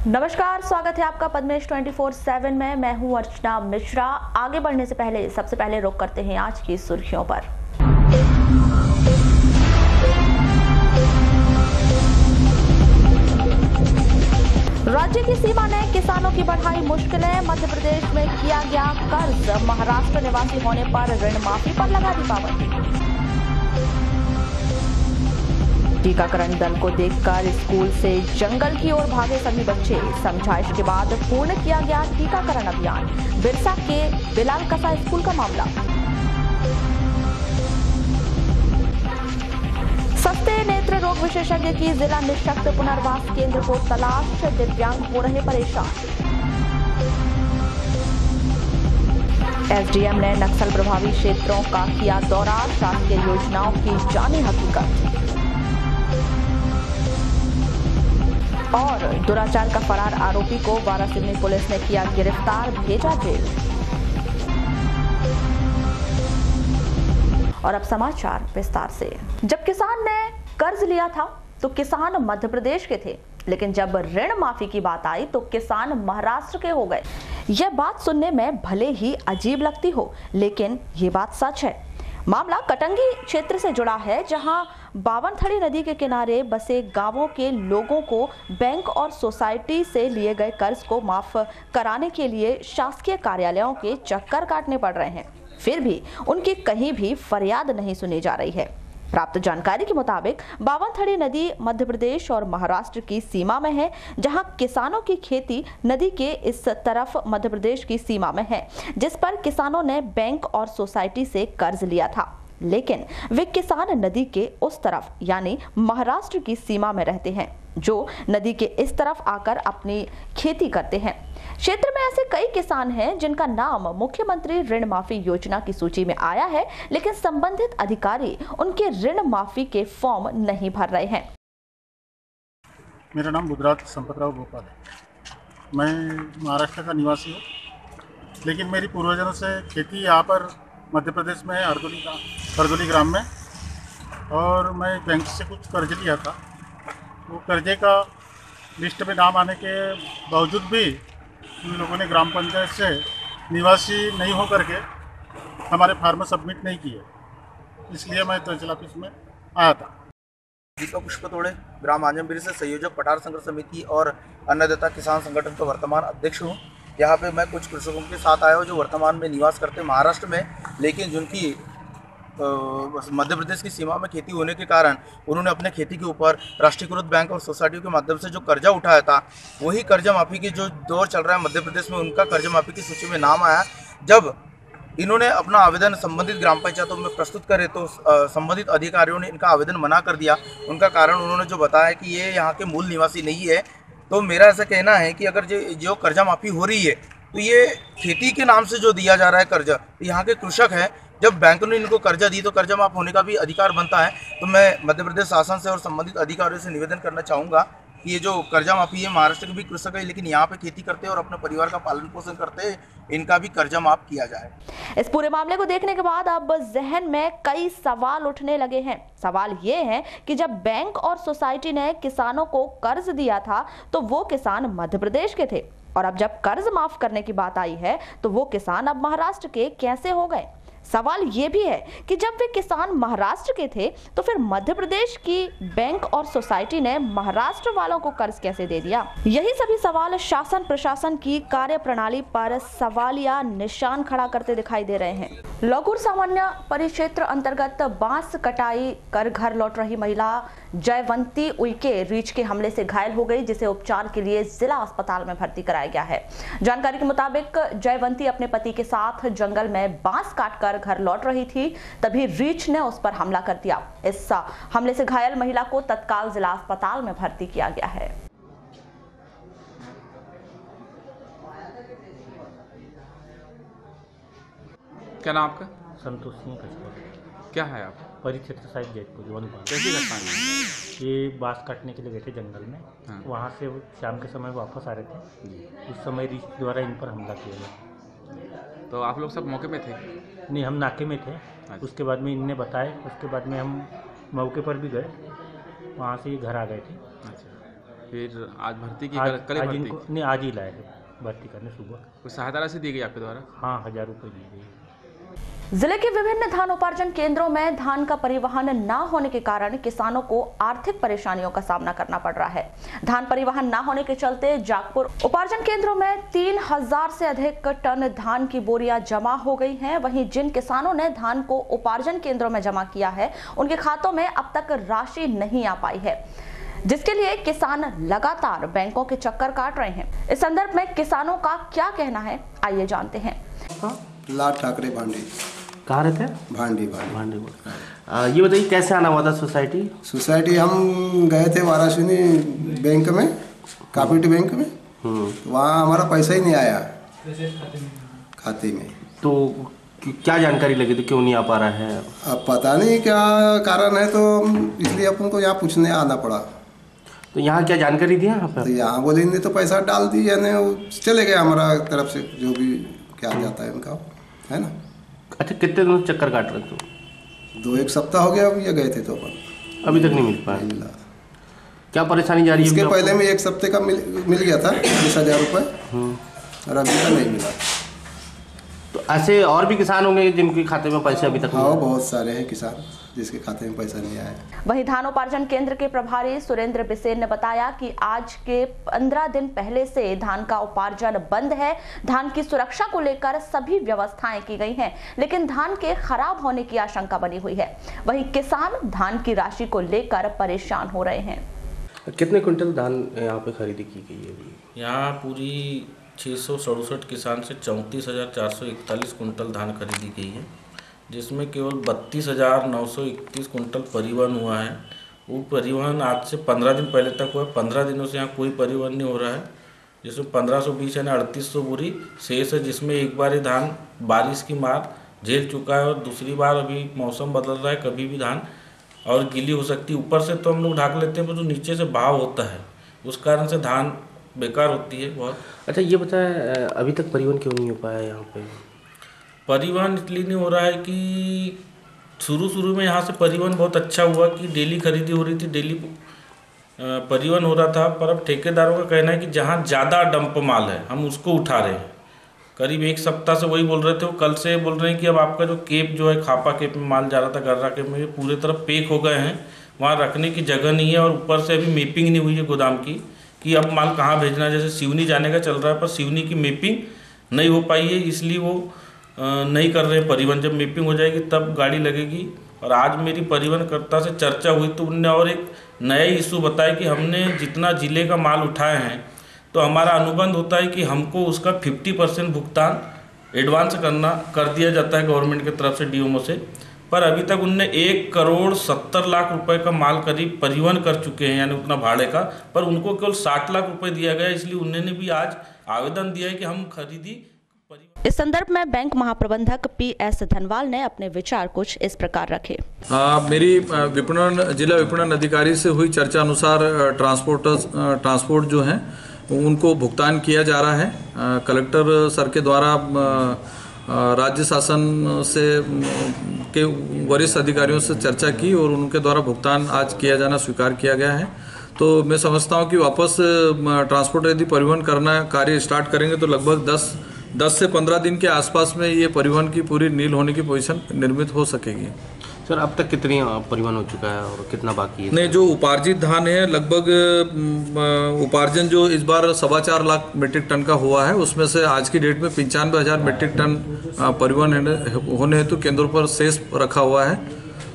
नमस्कार, स्वागत है आपका पद्मेश 24/7 में। मैं हूं अर्चना मिश्रा। आगे बढ़ने से पहले सबसे पहले रुक करते हैं आज की सुर्खियों पर। राज्य की सीमा ने किसानों की बढ़ाई मुश्किलें। मध्य प्रदेश में किया गया कर्ज। महाराष्ट्र निवासी होने पर ऋण माफी पर लगा दी पाबंदी। टीकाकरण दल को देखकर स्कूल से जंगल की ओर भागे सभी बच्चे। समझाइश के बाद पूर्ण किया गया टीकाकरण अभियान। बिरसा के बिलाल कसा स्कूल का मामला। सस्ते नेत्र रोग विशेषज्ञ की जिला निःशक्त पुनर्वास केंद्र को तलाश। दिव्यांग हो रहे परेशान। एसडीएम ने नक्सल प्रभावित क्षेत्रों का किया दौरा। शासकीय योजनाओं की जानी हकीकत। और दुराचार का फरार आरोपी को वारासिवनी पुलिस ने किया गिरफ्तार, भेजा जेल। और अब समाचार विस्तार से। जब किसान ने कर्ज लिया था तो किसान मध्य प्रदेश के थे, लेकिन जब ऋण माफी की बात आई तो किसान महाराष्ट्र के हो गए। यह बात सुनने में भले ही अजीब लगती हो, लेकिन ये बात सच है। मामला कटंगी क्षेत्र से जुड़ा है, जहां बावनथड़ी नदी के किनारे बसे गांवों के लोगों को बैंक और सोसाइटी से लिए गए कर्ज को माफ कराने के लिए शासकीय कार्यालयों के चक्कर काटने पड़ रहे हैं। फिर भी उनकी कहीं भी फरियाद नहीं सुनी जा रही है। प्राप्त जानकारी के मुताबिक बावनथड़ी नदी मध्य प्रदेश और महाराष्ट्र की सीमा में है, जहां किसानों की खेती नदी के इस तरफ मध्य प्रदेश की सीमा में है, जिस पर किसानों ने बैंक और सोसाइटी से कर्ज लिया था। लेकिन वे किसान नदी के उस तरफ यानी महाराष्ट्र की सीमा में रहते हैं, जो नदी के इस तरफ आकर अपनी खेती करते हैं। क्षेत्र में ऐसे कई किसान हैं जिनका नाम मुख्यमंत्री ऋण माफी योजना की सूची में आया है, लेकिन संबंधित अधिकारी उनके ऋण माफी के फॉर्म नहीं भर रहे हैं। मेरा नाम बुधराज संपतराव गोपाल है। मैं महाराष्ट्र का निवासी हूँ, लेकिन मेरी पूर्वजों से खेती यहाँ पर मध्य प्रदेश में हरदोली ग्राम में, और मैं बैंक से कुछ कर्ज लिया था। वो कर्जे का लिस्ट में नाम आने के बावजूद भी उन लोगों ने ग्राम पंचायत से निवासी नहीं हो करके हमारे फार्म सबमिट नहीं किए, इसलिए मैं तहसील ऑफिस में आया था। दीपक पुष्पतोड़े, ग्राम आजमगीर से संयोजक पठार संघर्ष समिति और अन्नदाता किसान संगठन का वर्तमान अध्यक्ष हूँ। यहाँ पे मैं कुछ कृषकों के साथ आया हूँ जो वर्तमान में निवास करते हैं महाराष्ट्र में, लेकिन जिनकी मध्य प्रदेश की सीमा में खेती होने के कारण उन्होंने अपने खेती के ऊपर राष्ट्रीयकृत बैंक और सोसाइटियों के माध्यम से जो कर्जा उठाया था, वही कर्जा माफी की जो दौर चल रहा है मध्य प्रदेश में, उनका कर्जा माफी की सूची में नाम आया। जब इन्होंने अपना आवेदन संबंधित ग्राम पंचायतों में प्रस्तुत करे तो संबंधित अधिकारियों ने इनका आवेदन मना कर दिया। उनका कारण उन्होंने जो बताया कि ये यहाँ के मूल निवासी नहीं है। तो मेरा ऐसा कहना है कि अगर जो कर्जा माफी हो रही है तो ये खेती के नाम से जो दिया जा रहा है कर्जा, तो यहाँ के कृषक हैं, जब बैंक ने इनको कर्जा दी तो कर्जा माफ होने का भी अधिकार बनता है। तो मैं मध्य प्रदेश शासन से और संबंधित अधिकारियों से निवेदन करना चाहूँगा कि ये जो कर्जा माफी है, महाराष्ट्र के भी कृषक है लेकिन यहाँ पे खेती करते हैं और अपने परिवार का पालन पोषण करते हैं, इनका भी कर्जा माफ किया जाए। इस पूरे मामले को देखने के बाद अब जहन में कई सवाल उठने लगे हैं। सवाल ये है कि जब बैंक और सोसाइटी ने किसानों को कर्ज दिया था तो वो किसान मध्य प्रदेश के थे, और अब जब कर्ज माफ करने की बात आई है तो वो किसान अब महाराष्ट्र के कैसे हो गए। सवाल ये भी है कि जब वे किसान महाराष्ट्र के थे तो फिर मध्य प्रदेश की बैंक और सोसाइटी ने महाराष्ट्र वालों को कर्ज कैसे दे दिया। यही सभी सवाल शासन प्रशासन की कार्यप्रणाली पर सवालिया निशान खड़ा करते दिखाई दे रहे हैं। लौगुर सामान्य परिक्षेत्र अंतर्गत बांस कटाई कर घर लौट रही महिला जयवंती उइके रीछ के हमले से घायल हो गई, जिसे उपचार के लिए जिला अस्पताल में भर्ती कराया गया है। जानकारी के मुताबिक जयवंती अपने पति के साथ जंगल में बांस काटकर घर लौट रही थी, तभी रीछ ने उस पर हमला कर दिया। इस हमले से घायल महिला को तत्काल जिला अस्पताल में भर्ती किया गया है। क्या नाम आपका? संतोष सिंह कचवा। क्या है आप? परिक्षेत्र साहिब जैतपुर वन बाग। कैसी घटना है? ये बांस काटने के लिए गए थे जंगल में। हाँ। वहाँ से वो शाम के समय वापस आ रहे थे। उस समय रीछ द्वारा इन पर हमला किया गया। तो आप लोग सब मौके में थे? नहीं, हम नाके में थे। अच्छा। उसके बाद में इनने बताया, उसके बाद में हम मौके पर भी गए, वहाँ से ये घर आ गए थे। अच्छा। फिर आज भर्ती की आज कल आज भर्ती इनको नहीं, आज ही लाए थे भर्ती करने सुबह। कोई सहायता राशि दी गई आपके द्वारा? हाँ, 1000 रुपये दी गई। जिले के विभिन्न धान उपार्जन केंद्रों में धान का परिवहन न होने के कारण किसानों को आर्थिक परेशानियों का सामना करना पड़ रहा है। धान परिवहन न होने के चलते जागपुर उपार्जन केंद्रों में 3000 से अधिक टन धान की बोरियां जमा हो गई हैं। वहीं जिन किसानों ने धान को उपार्जन केंद्रों में जमा किया है, उनके खातों में अब तक राशि नहीं आ पाई है, जिसके लिए किसान लगातार बैंकों के चक्कर काट रहे हैं। इस संदर्भ में किसानों का क्या कहना है, आइए जानते हैं। लाल ठाकरे भांडी। कहाँ रहते हैं? भांडी। ये बताइए कैसे आना हुआ था सोसाइटी? हम गए थे वाराणसी बैंक में, कैपिटल बैंक में। वहाँ हमारा पैसा ही नहीं आया खाते में। तो क्या जानकारी लगी थी, क्यों नहीं आ पा रहा है? अब पता नहीं क्या कारण है, तो इसलिए अपन को यहाँ पूछने आना पड़ा। तो यहाँ क्या जानकारी दी यहाँ पर? तो यहाँ बोले नहीं तो पैसा डाल दी, यानी चले गए हमारा तरफ से जो भी क्या जाता है उनका, है ना। अच्छा, कितने दिनों से चक्कर काट रहे थे? 2-1 सप्ताह हो गया अब ये गए थे तो अपन अभी तक नहीं मिल पाया। नहीं मिला। क्या परेशानी जा रही है? इसके पहले में 1 सप्ते का मिल गया था 20,000 रुपये, और अभी तक नहीं मिला। तो ऐसे और भी किसान होंगे जिनके खाते में पैसे अभी तक नहीं? हाँ, बहुत सारे हैं किसान जिसके खाते में पैसा नहीं आया। वहीं धान उपार्जन केंद्र के प्रभारी सुरेंद्र बिसेन ने बताया कि आज के 15 दिन पहले से धान का उपार्जन बंद है। धान की सुरक्षा को लेकर सभी व्यवस्थाएं की गई हैं, लेकिन धान के खराब होने की आशंका बनी हुई है। वहीं किसान धान की राशि को लेकर परेशान हो रहे हैं। कितने क्विंटल धान यहाँ पे खरीदी की गई है अभी? यहाँ पूरी 667 किसान से 34,441 कुंटल धान खरीदी गई है, जिसमें केवल 32,931 कुंटल परिवहन हुआ है। वो परिवहन आज से 15 दिन पहले तक हुआ है। 15 दिनों से यहाँ कोई परिवहन नहीं हो रहा है, जिसमें 1520 यानी 3800 बोरी शेष है, जिसमें एक बार ही धान बारिश की मार झेल चुका है और दूसरी बार अभी मौसम बदल रहा है, कभी भी धान और गीली हो सकती है। ऊपर से तो हम लोग ढाक लेते हैं, पर जो नीचे से बहाव होता है उस कारण से धान बेकार होती है बहुत। अच्छा, ये बताएं अभी तक परिवहन क्यों नहीं हो पाया यहाँ पे? परिवहन इसलिए नहीं हो रहा है कि शुरू में यहाँ से परिवहन बहुत अच्छा हुआ कि डेली खरीदी हो रही थी, डेली परिवहन हो रहा था। पर अब ठेकेदारों का कहना है कि जहाँ ज़्यादा डंप माल है हम उसको उठा रहे हैं। करीब 1 सप्ताह से वही बोल रहे थे, वो कल से बोल रहे हैं कि अब आपका जो केप जो है, खापा केप में माल जा रहा था, गर्रा केप में, पूरे तरफ पैक हो गए हैं, वहाँ रखने की जगह नहीं है। और ऊपर से अभी मैपिंग नहीं हुई है गोदाम की कि अब माल कहाँ भेजना है। जैसे सिवनी जाने का चल रहा है, पर सिवनी की मैपिंग नहीं हो पाई है, इसलिए वो नहीं कर रहे हैं परिवहन। जब मैपिंग हो जाएगी तब गाड़ी लगेगी। और आज मेरी परिवहनकर्ता से चर्चा हुई तो उनने और एक नया इशू बताया कि हमने जितना ज़िले का माल उठाए हैं तो हमारा अनुबंध होता है कि हमको उसका 50% भुगतान एडवांस कर दिया जाता है गवर्नमेंट की तरफ से, डीएमओ से। पर अभी तक उनने 1,70,00,000 रुपए का माल करीब परिवहन कर चुके हैं, यानी उतना भाड़े का, पर उनको केवल 60 लाख रुपए दिया गया। इसलिए उन्होंने भी आज आवेदन दिया है कि हम खरीदी। इस संदर्भ में बैंक महाप्रबंधक PS धनवाल ने अपने विचार कुछ इस प्रकार रखे। मेरी जिला विपणन अधिकारी से हुई चर्चा अनुसार ट्रांसपोर्ट जो हैं उनको भुगतान किया जा रहा है। कलेक्टर सर के द्वारा राज्य शासन से के वरिष्ठ अधिकारियों से चर्चा की और उनके द्वारा भुगतान आज किया जाना स्वीकार किया गया है। तो मैं समझता हूं कि वापस ट्रांसपोर्ट यदि परिवहन करना कार्य स्टार्ट करेंगे तो लगभग 10 से 15 दिन के आसपास में ये परिवहन की पूरी नील होने की पोजीशन निर्मित हो सकेगी। सर, अब तक कितनी परिवहन हो चुका है और कितना बाकी है? नहीं, जो उपार्जित धान है लगभग उपार्जन जो इस बार 4.25 लाख मीट्रिक टन का हुआ है, उसमें से आज की डेट में 95,000 मीट्रिक टन परिवहन होने हेतु केंद्रों पर शेष रखा हुआ है।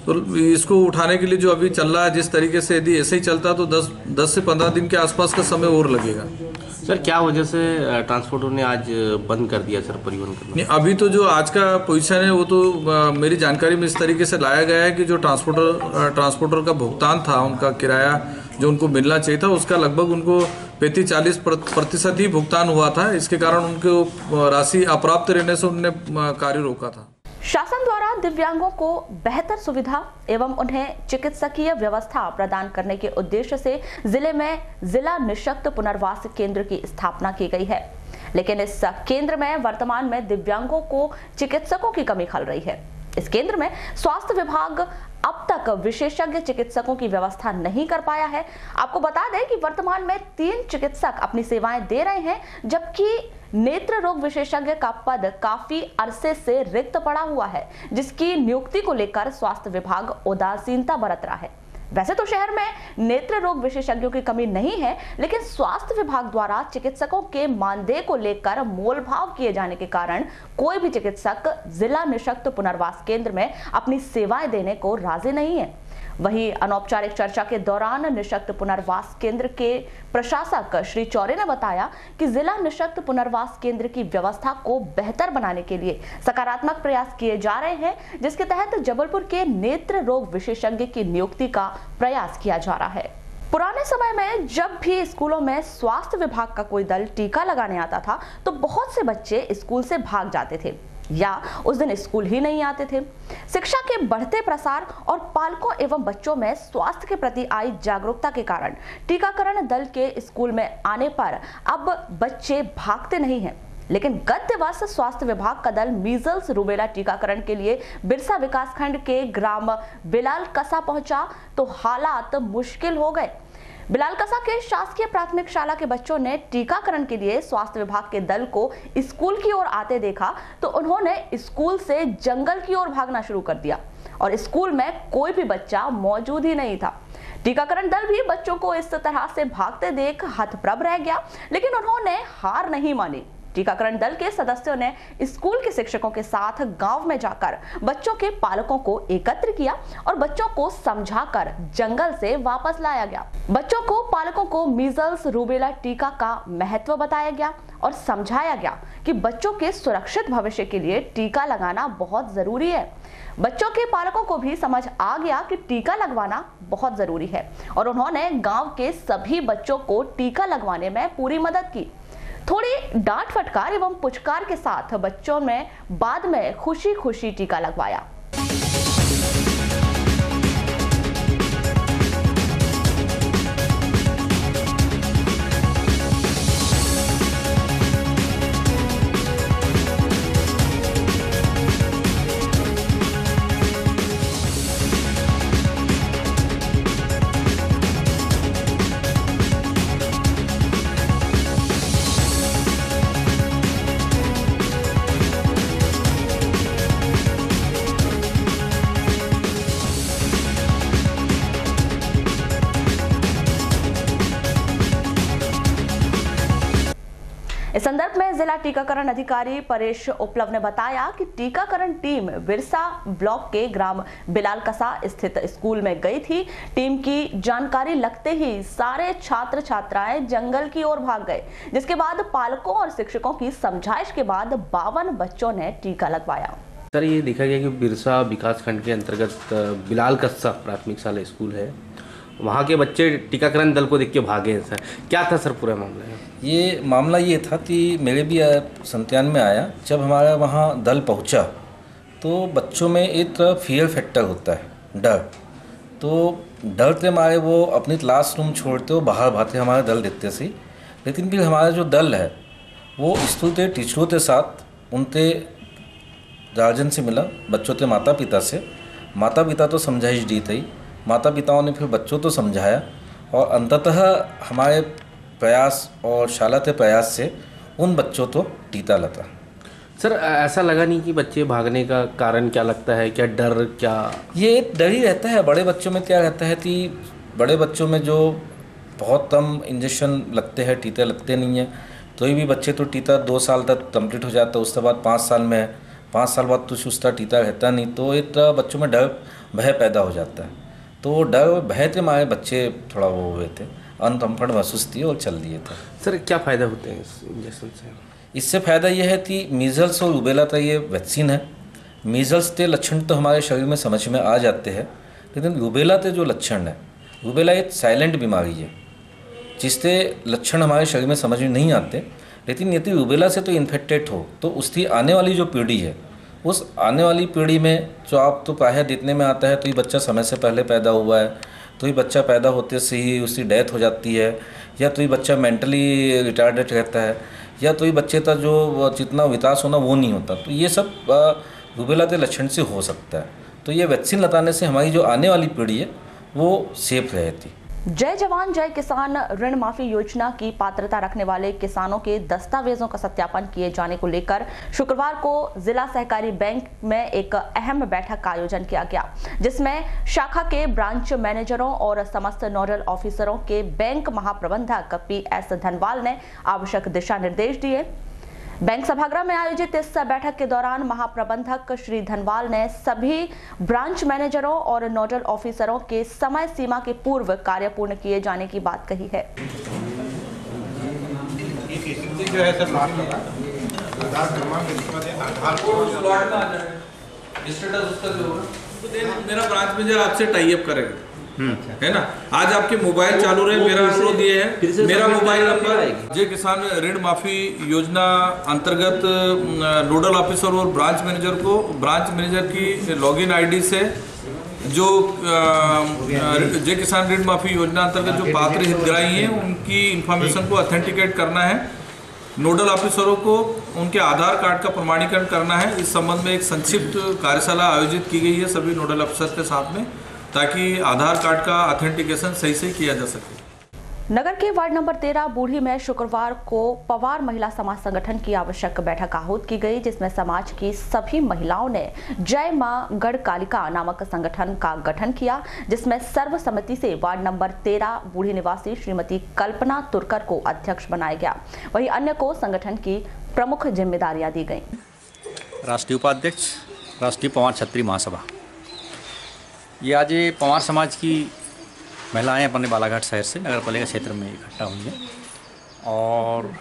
तो इसको उठाने के लिए जो अभी चल रहा है, जिस तरीके से यदि ऐसे ही चलता तो 10 से 15 दिन के आसपास का समय और लगेगा। सर, क्या वजह से ट्रांसपोर्टर ने आज बंद कर दिया सर परिवहन करना? नहीं, अभी तो जो आज का पोजीशन है वो तो मेरी जानकारी में इस तरीके से लाया गया है कि जो ट्रांसपोर्टर का भुगतान था, उनका किराया जो उनको मिलना चाहिए था, उसका लगभग उनको 35-40% ही भुगतान हुआ था। इसके कारण उनको राशि अप्राप्त रहने से उन्होंने कार्य रोका था। शासन द्वारा दिव्यांगों को बेहतर सुविधा एवं उन्हें चिकित्सकीय व्यवस्था प्रदान करने के उद्देश्य से जिले में जिला निःशक्त पुनर्वास केंद्र की स्थापना की गई है, लेकिन इस केंद्र में वर्तमान में दिव्यांगों को चिकित्सकों की कमी खल रही है। इस केंद्र में स्वास्थ्य विभाग अब तक विशेषज्ञ चिकित्सकों की व्यवस्था नहीं कर पाया है। आपको बता दें कि वर्तमान में 3 चिकित्सक अपनी सेवाएं दे रहे हैं, जबकि नेत्र रोग विशेषज्ञ का पद काफी अरसे से रिक्त पड़ा हुआ है, जिसकी नियुक्ति को लेकर स्वास्थ्य विभाग उदासीनता बरत रहा है। वैसे तो शहर में नेत्र रोग विशेषज्ञों की कमी नहीं है, लेकिन स्वास्थ्य विभाग द्वारा चिकित्सकों के मानदेय को लेकर मोलभाव किए जाने के कारण कोई भी चिकित्सक जिला निःशक्त पुनर्वास केंद्र में अपनी सेवाएं देने को राजी नहीं है। वहीं अनौपचारिक चर्चा के दौरान निःशक्त पुनर्वास केंद्र के प्रशासक श्री चौरे ने बताया कि जिला निःशक्त पुनर्वास केंद्र की व्यवस्था को बेहतर बनाने के लिए सकारात्मक प्रयास किए जा रहे हैं, जिसके तहत जबलपुर के नेत्र रोग विशेषज्ञ की नियुक्ति का प्रयास किया जा रहा है। पुराने समय में जब भी स्कूलों में स्वास्थ्य विभाग का कोई दल टीका लगाने आता था तो बहुत से बच्चे स्कूल से भाग जाते थे या उस दिन स्कूल ही नहीं आते थे। शिक्षा के बढ़ते प्रसार और पालकों एवं बच्चों में स्वास्थ्य के प्रति आई जागरूकता के कारण टीकाकरण दल के स्कूल में आने पर अब बच्चे भागते नहीं हैं। लेकिन गत दिवस स्वास्थ्य विभाग का दल मीजल्स रूबेला टीकाकरण के लिए बिरसा विकासखंड के ग्राम बिलाल कसा पहुंचा तो हालात मुश्किल हो गए। बिलाल कसा के शासकीय प्राथमिक शाला के बच्चों ने टीकाकरण के लिए स्वास्थ्य विभाग के दल को स्कूल की ओर आते देखा तो उन्होंने स्कूल से जंगल की ओर भागना शुरू कर दिया और स्कूल में कोई भी बच्चा मौजूद ही नहीं था। टीकाकरण दल भी बच्चों को इस तरह से भागते देख हतप्रभ रह गया, लेकिन उन्होंने हार नहीं मानी। टीकाकरण दल के सदस्यों ने स्कूल के शिक्षकों के साथ गांव में जाकर बच्चों के पालकों को एकत्र किया और बच्चों को समझाकर जंगल से वापस लाया गया। बच्चों को पालकों को मीजल्स रूबेला टीका का महत्व बताया गया और समझाया गया कि बच्चों के सुरक्षित भविष्य के लिए टीका लगाना बहुत जरूरी है। बच्चों के पालकों को भी समझ आ गया कि टीका लगवाना बहुत जरूरी है और उन्होंने गांव के सभी बच्चों को टीका लगवाने में पूरी मदद की। थोड़ी डांट फटकार एवं पुचकार के साथ बच्चों में बाद में खुशी खुशी टीका लगवाया। इस संदर्भ में जिला टीकाकरण अधिकारी परेश उपलव ने बताया कि टीकाकरण टीम बिरसा ब्लॉक के ग्राम बिलाल कसा स्थित स्कूल में गई थी। टीम की जानकारी लगते ही सारे छात्र छात्राएं जंगल की ओर भाग गए, जिसके बाद पालकों और शिक्षकों की समझाइश के बाद 52 बच्चों ने टीका लगवाया। सर, ये देखा गया कि बिरसा विकासखंड के अंतर्गत बिलाल कस्सा प्राथमिक शाला स्कूल है, वहाँ के बच्चे टीकाकरण दल को देख के भागे हैं। सर, क्या था सर पूरा मामला? ये मामला ये था कि मेरे भी संज्ञान में आया, जब हमारा वहाँ दल पहुँचा तो बच्चों में एक फियर फैक्टर होता है, डर। तो डर के मारे वो अपनी क्लासरूम छोड़ते हो बाहर भागते हमारा दल देखते से। लेकिन फिर हमारा जो दल है वो स्कूल के टीचरों के साथ उनके गार्जियन से मिला, बच्चों के माता पिता से। माता पिता तो समझाइश दी थी, माता पिताओं ने फिर बच्चों को समझाया और अंततः हमारे प्रयास और शाला के प्रयास से उन बच्चों को टीका लगा। सर, ऐसा लगा नहीं कि बच्चे भागने का कारण क्या लगता है? क्या डर, क्या ये डर ही रहता है। बड़े बच्चों में क्या रहता है कि बड़े बच्चों में जो बहुत कम इंजेक्शन लगते हैं, टीके लगते नहीं हैं। कोई भी बच्चे तो टीका 2 साल तक कंप्लीट हो जाता है, उसके बाद 5 साल में 5 साल बाद कुछ उसका टीका रहता नहीं। तो एक बच्चों में डर भय पैदा हो जाता है। तो डर भय के मारे बच्चे थोड़ा वो हुए थे, अनकम्फर्ट महसूस किए और चल दिए थे। सर, क्या फ़ायदा होते हैं इस इंजेक्शन से? इससे फ़ायदा ये है कि मीजल्स और रूबेला का ये वैक्सीन है। मीजल्स के लक्षण तो हमारे शरीर में समझ में आ जाते हैं, लेकिन रूबेला के जो लक्षण है, रूबेला एक साइलेंट बीमारी है जिसके लक्षण हमारे शरीर में समझ में नहीं आते। लेकिन यदि रूबेला से तो इन्फेक्टेड हो तो उसकी आने वाली जो पीढ़ी है, उस आने वाली पीढ़ी में जो आप तो प्रायः देखने में आता है, तो ये बच्चा समय से पहले पैदा हुआ है, तो ये बच्चा पैदा होते से ही उसकी डेथ हो जाती है, या तो ये बच्चा मेंटली रिटार्डेड रहता है, या तो ये बच्चे का जो जितना विकास होना वो नहीं होता। तो ये सब रूबेला के लक्षण से हो सकता है। तो ये वैक्सीन लगाने से हमारी जो आने वाली पीढ़ी है वो सेफ रहती। जय जवान जय किसान ऋण माफी योजना की पात्रता रखने वाले किसानों के दस्तावेजों का सत्यापन किए जाने को लेकर शुक्रवार को जिला सहकारी बैंक में एक अहम बैठक का आयोजन किया गया, जिसमें शाखा के ब्रांच मैनेजरों और समस्त नोडल ऑफिसरों के बैंक महाप्रबंधक PS धनवाल ने आवश्यक दिशा निर्देश दिए। बैंक सभागृह में आयोजित इस बैठक के दौरान महाप्रबंधक श्री धनवाल ने सभी ब्रांच मैनेजरों और नोडल ऑफिसरों के समय सीमा के पूर्व कार्य पूर्ण किए जाने की बात कही है। मेरा ब्रांच मैनेजर आपसे टाई अप करेगा, है ना। आज आपके मोबाइल चालू रहे, मेरा अनुरोध ये है, मेरा मोबाइल नंबर जय किसान ऋण माफी योजना अंतर्गत नोडल ऑफिसर और ब्रांच मैनेजर को ब्रांच मैनेजर की लॉगिन आईडी से जो जय किसान ऋण माफी योजना अंतर्गत जो पात्र हितग्राही हैं उनकी इंफॉर्मेशन को ऑथेंटिकेट करना है। नोडल ऑफिसरों को उनके आधार कार्ड का प्रमाणीकरण करना है। इस संबंध में एक संक्षिप्त कार्यशाला आयोजित की गई है सभी नोडल ऑफिसर के साथ में, ताकि आधार कार्ड का ऑथेंटिकेशन सही से किया जा सके। नगर के वार्ड नंबर 13 बूढ़ी में शुक्रवार को पवार महिला समाज संगठन की आवश्यक बैठक आहूत की गई, जिसमें समाज की सभी महिलाओं ने जय मां गढ़कालिका नामक संगठन का गठन किया, जिसमें सर्वसम्मति से वार्ड नंबर 13 बूढ़ी निवासी श्रीमती कल्पना तुर्कर को अध्यक्ष बनाया गया। वहीं अन्य को संगठन की प्रमुख जिम्मेदारियां दी गई। राष्ट्रीय उपाध्यक्ष राष्ट्रीय पवार क्षत्रिय महासभा, ये आज पवार समाज की महिलाएं अपने बालाघाट शहर से नगर पालिका क्षेत्र में इकट्ठा हुई हैं और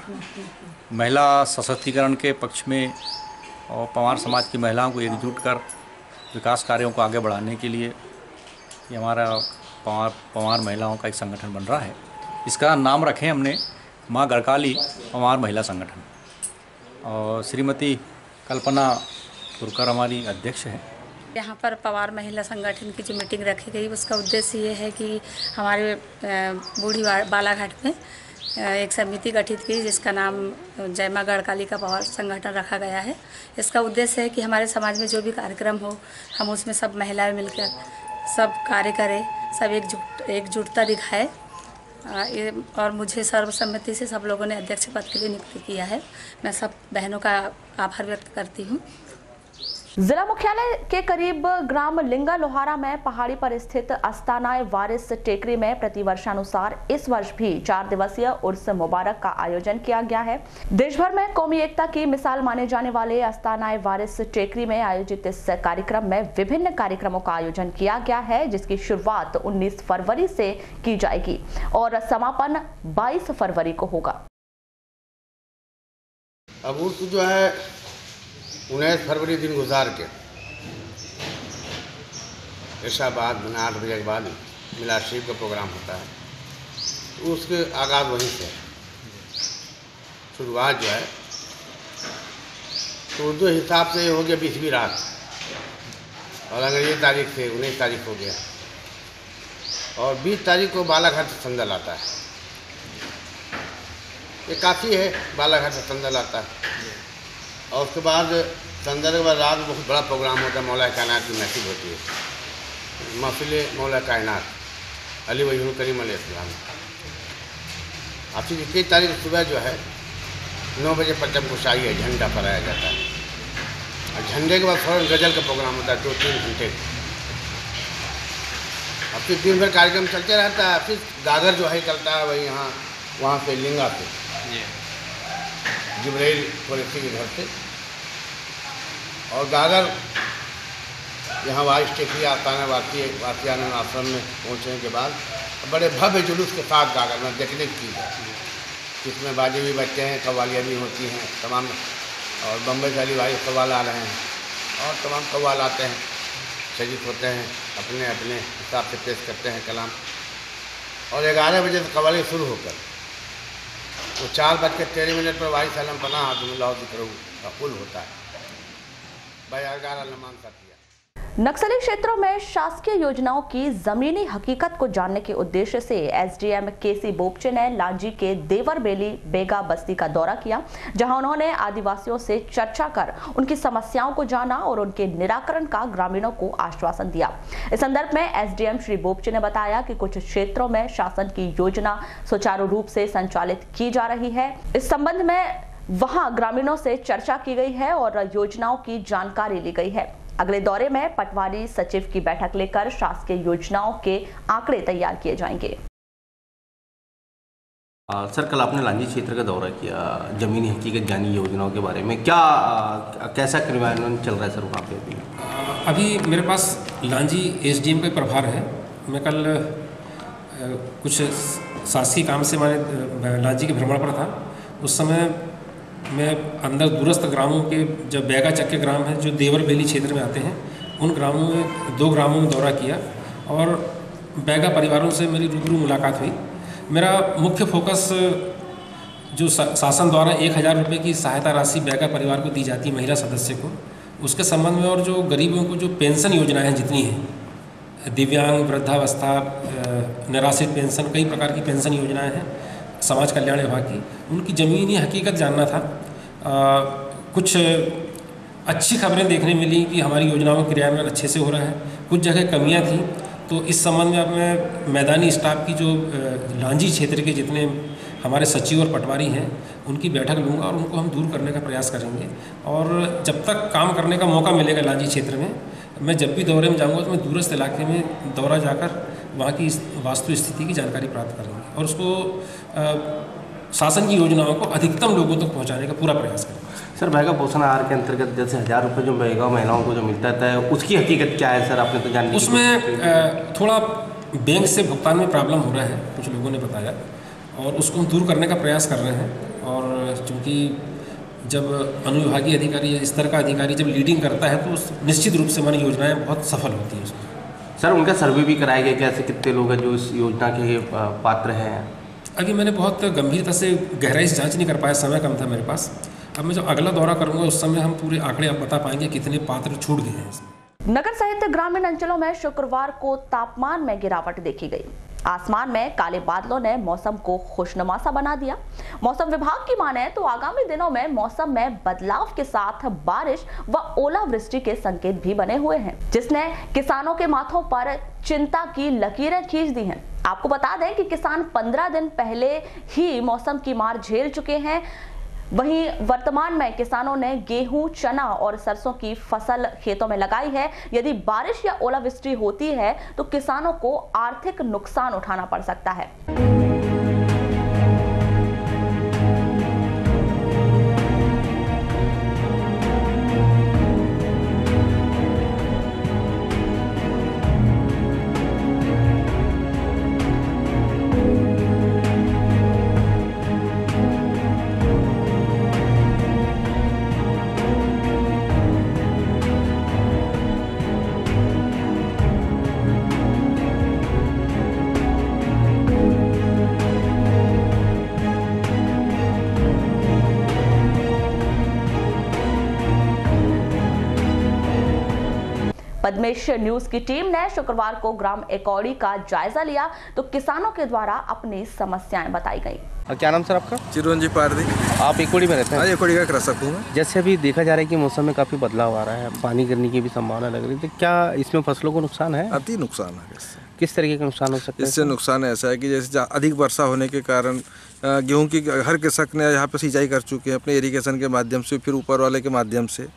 महिला सशक्तिकरण के पक्ष में और पवार समाज की महिलाओं को एकजुट कर विकास कार्यों को आगे बढ़ाने के लिए ये हमारा पवार महिलाओं का एक संगठन बन रहा है। इसका नाम रखें हमने माँ गढ़काली पवार महिला संगठन, और श्रीमती कल्पना तुर्कर हमारी अध्यक्ष है। यहाँ पर पवार महिला संगठन की जो मीटिंग रखी गई उसका उद्देश्य ये है कि हमारे बूढ़ी बालाघाट में एक समिति गठित की जिसका नाम जय मां गढ़कालिका पवार संगठन रखा गया है। इसका उद्देश्य है कि हमारे समाज में जो भी कार्यक्रम हो हम उसमें सब महिलाएं मिलकर सब कार्य करें, सब एकजुटता दिखाए। और मुझे सर्वसम्मति से सब लोगों ने अध्यक्ष पद के लिए नियुक्त किया है। मैं सब बहनों का आभार व्यक्त करती हूँ। जिला मुख्यालय के करीब ग्राम लिंगा लोहारा में पहाड़ी पर स्थित अस्तानाए वारिस टेकरी में प्रतिवर्षानुसार इस वर्ष भी 4 दिवसीय उर्स मुबारक का आयोजन किया गया है। देश भर में कौमी एकता की मिसाल माने जाने वाले अस्तानाए वारिस टेकरी में आयोजित इस कार्यक्रम में विभिन्न कार्यक्रमों का आयोजन किया गया है, जिसकी शुरुआत 19 फरवरी से की जाएगी और समापन 22 फरवरी को होगा। अब उर्स जो है 19 फरवरी दिन गुजार के ऐसा बाद में 8 बजे के बाद मिलाद शरीफ का प्रोग्राम होता है, तो उसके आगाज़ वहीं से शुरुआत जो है तो उर्दू हिसाब से हो गया 20वीं रात और अंग्रेजी तारीख से 19 तारीख हो गया और 20 तारीख को बालाघाट से संदल आता है। ये काफ़ी है, बालाघाट से संदल आता है और उसके बाद संदल के बाद रात में बहुत बड़ा प्रोग्राम होता है। मौला कायनात की महफिल होती है, महफिल मौला कायनात अली वजहुल करीम अलैहिस्सलाम। आपकी 21 तारीख सुबह जो है 9 बजे परचम कुशाई है, झंडा फहराया जाता है और झंडे के बाद फ़ौरन गज़ल का प्रोग्राम होता है 2-3 घंटे। अब फिर दिन भर कार्यक्रम चलते रहता है। फिर गागर जो है चलता है वही वहाँ से लिंगा से जिब्राइल कुरैशी के घर से और गागर यहाँ वारिस टेकरी आस्ताना वासियाना आश्रम में पहुँचने के बाद बड़े भव्य जुलूस के साथ गागर में देखने की चीज़ है, जिसमें बाजे भी बच्चे हैं, कव्वालियाँ भी होती हैं तमाम, और बम्बई से अली भाई कव्वाल आ रहे हैं और तमाम कव्वाल आते हैं, शरीक होते हैं, अपने अपने हिसाब से पेश करते हैं कलाम। और 11 बजे से कव्वाली शुरू होकर वो 4:13 पर वारिस आलम पनाह का पुल होता है। नक्सली क्षेत्रों में शासकीय योजनाओं की जमीनी हकीकत को जानने के उद्देश्य से एसडीएम केसी बोपचे ने लांजी के देवरबेली बेगा बस्ती का दौरा किया, जहां उन्होंने आदिवासियों से चर्चा कर उनकी समस्याओं को जाना और उनके निराकरण का ग्रामीणों को आश्वासन दिया। इस संदर्भ में एसडीएम श्री बोपचे ने बताया कि कुछ क्षेत्रों में शासन की योजना सुचारू रूप से संचालित की जा रही है। इस संबंध में वहां ग्रामीणों से चर्चा की गई है और योजनाओं की जानकारी ली गई है। अगले दौरे में पटवारी सचिव की बैठक लेकर शासकीय योजनाओं के आंकड़े तैयार किए जाएंगे। सर, कल आपने लांजी क्षेत्र का दौरा किया, जमीनी हकीकत जानी योजनाओं के बारे में, कैसा क्रियान्वयन चल रहा है सर वहाँ पे? अभी मेरे पास लांजी एसडीएम का प्रभार है। मैं कल कुछ शासकीय काम से मैं लांजी के भ्रमण पर था। उस समय मैं अंदर दूरस्थ ग्रामों के, जब बैगा चक्के ग्राम हैं जो देवरबेली क्षेत्र में आते हैं, उन ग्रामों में 2 ग्रामों में दौरा किया और बैगा परिवारों से मेरी रूबरू मुलाकात हुई। मेरा मुख्य फोकस जो शासन द्वारा 1000 रुपये की सहायता राशि बैगा परिवार को दी जाती है महिला सदस्य को, उसके संबंध में, और जो गरीबों को जो पेंशन योजनाएँ जितनी हैं, दिव्यांग, वृद्धावस्था, निराश्रित पेंशन, कई प्रकार की पेंशन योजनाएँ हैं समाज कल्याण विभाग की, उनकी ज़मीनी हकीकत जानना था। कुछ अच्छी खबरें देखने मिली कि हमारी योजनाओं का क्रियान्वयन अच्छे से हो रहा है, कुछ जगह कमियां थी। तो इस संबंध में अब मैं मैदानी स्टाफ की जो लांजी क्षेत्र के जितने हमारे सचिव और पटवारी हैं उनकी बैठक लूँगा और उनको हम दूर करने का प्रयास करेंगे। और जब तक काम करने का मौका मिलेगा लांजी क्षेत्र में, मैं जब भी दौरे में जाऊँगा तो मैं दूरस्थ इलाके में दौरा जाकर वहाँ की वास्तु स्थिति की जानकारी प्राप्त करेंगे और उसको शासन की योजनाओं को अधिकतम लोगों तक पहुँचाने का पूरा प्रयास करेंगे। सर, बैगा पोषण आहार के अंतर्गत जैसे 1000 रुपये जो बैगा महिलाओं को जो मिलता है, उसकी हकीकत क्या है सर? आपने तो जान, उसमें थोड़ा बैंक से भुगतान में प्रॉब्लम हो रहा है, कुछ लोगों ने बताया, और उसको हम दूर करने का प्रयास कर रहे हैं। और चूँकि जब अनुविभागीय अधिकारी या इस तरह का अधिकारी जब लीडिंग करता है तो निश्चित रूप से हमारी योजनाएँ बहुत सफल होती हैं उसमें। सर, उनका सर्वे भी कराया गया, कैसे कितने लोग हैं जो इस योजना के पात्र हैं? अभी मैंने बहुत गंभीरता से गहराई से जांच नहीं कर पाया, समय कम था मेरे पास। अब मैं जब अगला दौरा करूंगा उस समय हम पूरे आंकड़े आप बता पाएंगे कितने पात्र छूट गए हैं इसमें। नगर सहित ग्रामीण अंचलों में शुक्रवार को तापमान में गिरावट देखी गई। आसमान में काले बादलों ने मौसम को खुशनुमा सा बना दिया। मौसम विभाग की माने तो आगामी दिनों में मौसम में बदलाव के साथ बारिश व ओलावृष्टि के संकेत भी बने हुए हैं, जिसने किसानों के माथों पर चिंता की लकीरें खींच दी हैं। आपको बता दें कि किसान 15 दिन पहले ही मौसम की मार झेल चुके हैं। वहीं वर्तमान में किसानों ने गेहूं, चना और सरसों की फसल खेतों में लगाई है। यदि बारिश या ओलावृष्टि होती है तो किसानों को आर्थिक नुकसान उठाना पड़ सकता है। पद्मेश न्यूज की टीम ने शुक्रवार को ग्राम एकौड़ी का जायजा लिया तो किसानों के द्वारा अपनी समस्याएं बताई गई। क्या नाम सर आपका? चिरंजीव पारदी। आप एकौड़ी में रहते हैं? एकौड़ी का कृषक हूँ मैं। जैसे अभी देखा जा रहा है कि मौसम में काफ़ी बदलाव आ रहा है, पानी गिरने की भी संभावना लग रही है, तो क्या इसमें फसलों को नुकसान है? अति नुकसान है। किस तरीके का नुकसान हो सकता है? इससे नुकसान ऐसा है कि जैसे अधिक वर्षा होने के कारण गेहूँ की हर कृषक ने यहाँ पर सिंचाई कर चुके हैं अपने इरीगेशन के माध्यम से, फिर ऊपर वाले के माध्यम से,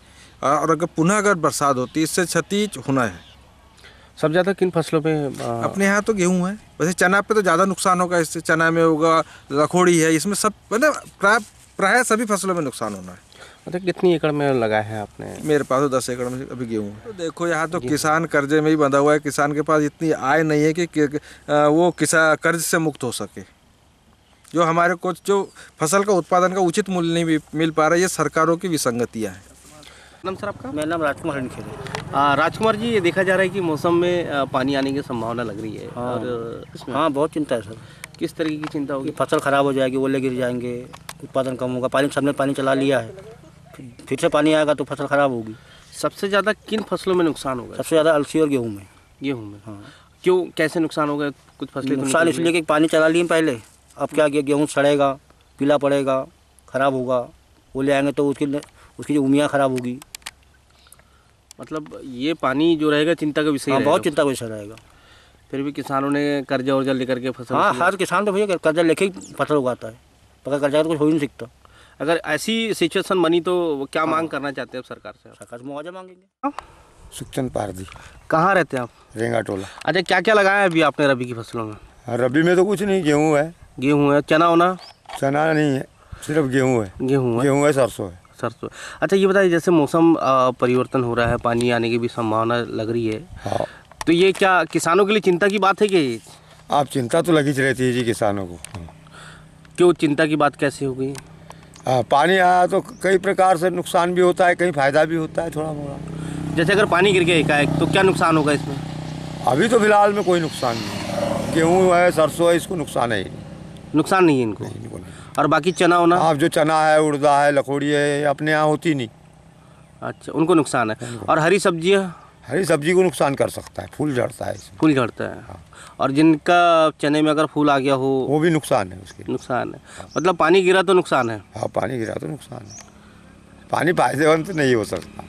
और अगर बरसात होती है इससे क्षति होना है। सबसे ज़्यादा किन फसलों पे? अपने यहाँ तो गेहूँ है, वैसे चना पे तो ज़्यादा नुकसान होगा, इससे चना में होगा, लखोड़ी है, इसमें सब मतलब प्राय सभी फसलों में नुकसान होना है। मतलब कितनी एकड़ में लगा है आपने? मेरे पास तो 10 एकड़ में अभी गेहूँ है। तो देखो यहाँ तो किसान कर्जे में ही बंधा हुआ है, किसान के पास इतनी आय नहीं है कि वो कर्ज से मुक्त हो सके। जो हमारे को जो फसल का उत्पादन का उचित मूल्य नहीं मिल पा रहा है, ये सरकारों की विसंगतियाँ हैं। नाम सर आपका? मेरा नाम राजकुमार हंडखेड़े। राजकुमार जी, ये देखा जा रहा है कि मौसम में पानी आने की संभावना लग रही है। और हाँ, बहुत चिंता है सर। किस तरीके की चिंता होगी? फसल खराब हो जाएगी, ओले गिर जाएंगे, उत्पादन कम होगा। सबने पानी चला लिया है, फिर से पानी आएगा तो फसल खराब होगी। सबसे ज़्यादा किन फसलों में नुकसान होगा? सबसे ज़्यादा अलसी और गेहूँ में। गेहूँ में? हाँ। क्यों, कैसे नुकसान होगा? कुछ फसलें नुकसान इसलिए कि पानी चला लिए पहले, अब क्या किया, गेहूँ सड़ेगा, पीला पड़ेगा, ख़राब होगा, वो ले आएंगे तो उसकी जो उमियाँ ख़राब होगी। मतलब ये पानी जो रहेगा चिंता का विषय? हाँ, बहुत चिंता का विषय रहेगा। फिर भी किसानों ने कर्जा वर्जा लेकर के फसल? हाँ, हर किसान तो भैया कर्जा लेके ही फसल उगाता है, बगैर कर्जा तो कुछ हो ही नहीं सकता। अगर ऐसी सिचुएशन बनी तो क्या मांग करना चाहते हैं सरकार से? सरकार से मुआवजा मांगेंगे। सुखचंद पारदी। कहाँ रहते हैं आप? रेंगा टोला। अच्छा, क्या क्या लगाया है अभी आपने रबी की फसलों में? रबी में तो कुछ नहीं, गेहूँ है। गेहूँ है? चना होना? चना नहीं है, सिर्फ गेहूँ है। गेहूँ है, सरसों है। सरसों। अच्छा, ये बताइए, जैसे मौसम परिवर्तन हो रहा है, पानी आने की भी संभावना लग रही है। हाँ। तो ये क्या किसानों के लिए चिंता की बात है कि? आप चिंता तो लगी रहती है जी किसानों को। क्यों चिंता की बात कैसे हो गई? पानी आया तो कई प्रकार से नुकसान भी होता है, कहीं फायदा भी होता है थोड़ा मोड़ा। जैसे अगर पानी गिर गया एकाएक तो क्या नुकसान होगा इसमें? अभी तो फिलहाल में कोई नुकसान नहीं। गेहूँ है, सरसों है, इसको नुकसान है ही नहीं। नुकसान नहीं है इनको? और बाकी चना होना? आप जो चना है, उड़दा है, लखोड़ी है, अपने यहाँ होती नहीं। अच्छा, उनको नुकसान है। और हरी सब्जियाँ? हरी सब्जी को नुकसान कर सकता है, फूल झड़ता है इसमें। फूल झड़ता है। हाँ। और जिनका चने में अगर फूल आ गया हो वो भी नुकसान है, उसके नुकसान है। मतलब पानी गिरा तो नुकसान है? हाँ, पानी गिरा तो नुकसान है। पानी फायदेमंद नहीं हो सकता।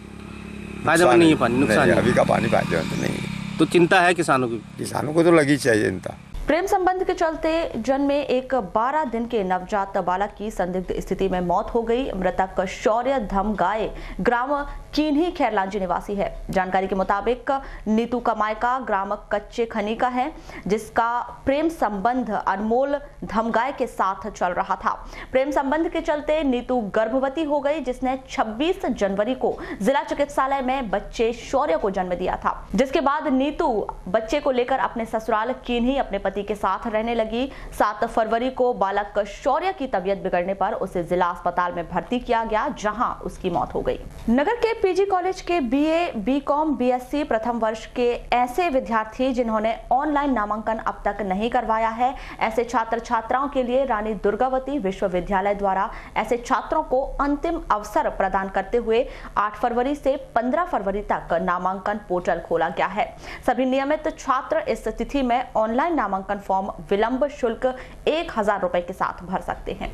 फायदेमंद नहीं है पानी, नुकसान है। अभी का पानी फायदेमंद नहीं है। तो चिंता है किसानों की? किसानों को तो लगी चाहिए चिंता। प्रेम संबंध के चलते जन्मे एक 12 दिन के नवजात बालक की संदिग्ध स्थिति में मौत हो गई। मृतक शौर्य धमगाए ग्राम कीन्ही खैरलांजी निवासी है। जानकारी के मुताबिक नीतू का मायका ग्राम कच्चे खनी का है, जिसका प्रेम संबंध अनमोल धमगाए के साथ चल रहा था। प्रेम संबंध के चलते नीतू गर्भवती हो गई, जिसने 26 जनवरी को जिला चिकित्सालय में बच्चे शौर्य को जन्म दिया था। जिसके बाद नीतू बच्चे को लेकर अपने ससुराल कीन्ही अपने पति के साथ रहने लगी। 7 फरवरी को बालक शौर्य की तबीयत बिगड़ने पर उसे जिला अस्पताल में भर्ती किया गया, जहां उसकी मौत हो गई। नगर के पीजी कॉलेज के बीए, बीकॉम, बीएससी प्रथम वर्ष के ऐसे विद्यार्थी जिन्होंने ऑनलाइन नामांकन अब तक नहीं करवाया है, ऐसे छात्र छात्राओं के लिए रानी दुर्गावती विश्वविद्यालय द्वारा ऐसे छात्रों को अंतिम अवसर प्रदान करते हुए 8 फरवरी से 15 फरवरी तक नामांकन पोर्टल खोला गया है। सभी नियमित छात्र इस तिथि में ऑनलाइन नामांकन फॉर्म विलंब शुल्क 1000 रुपए के साथ भर सकते हैं।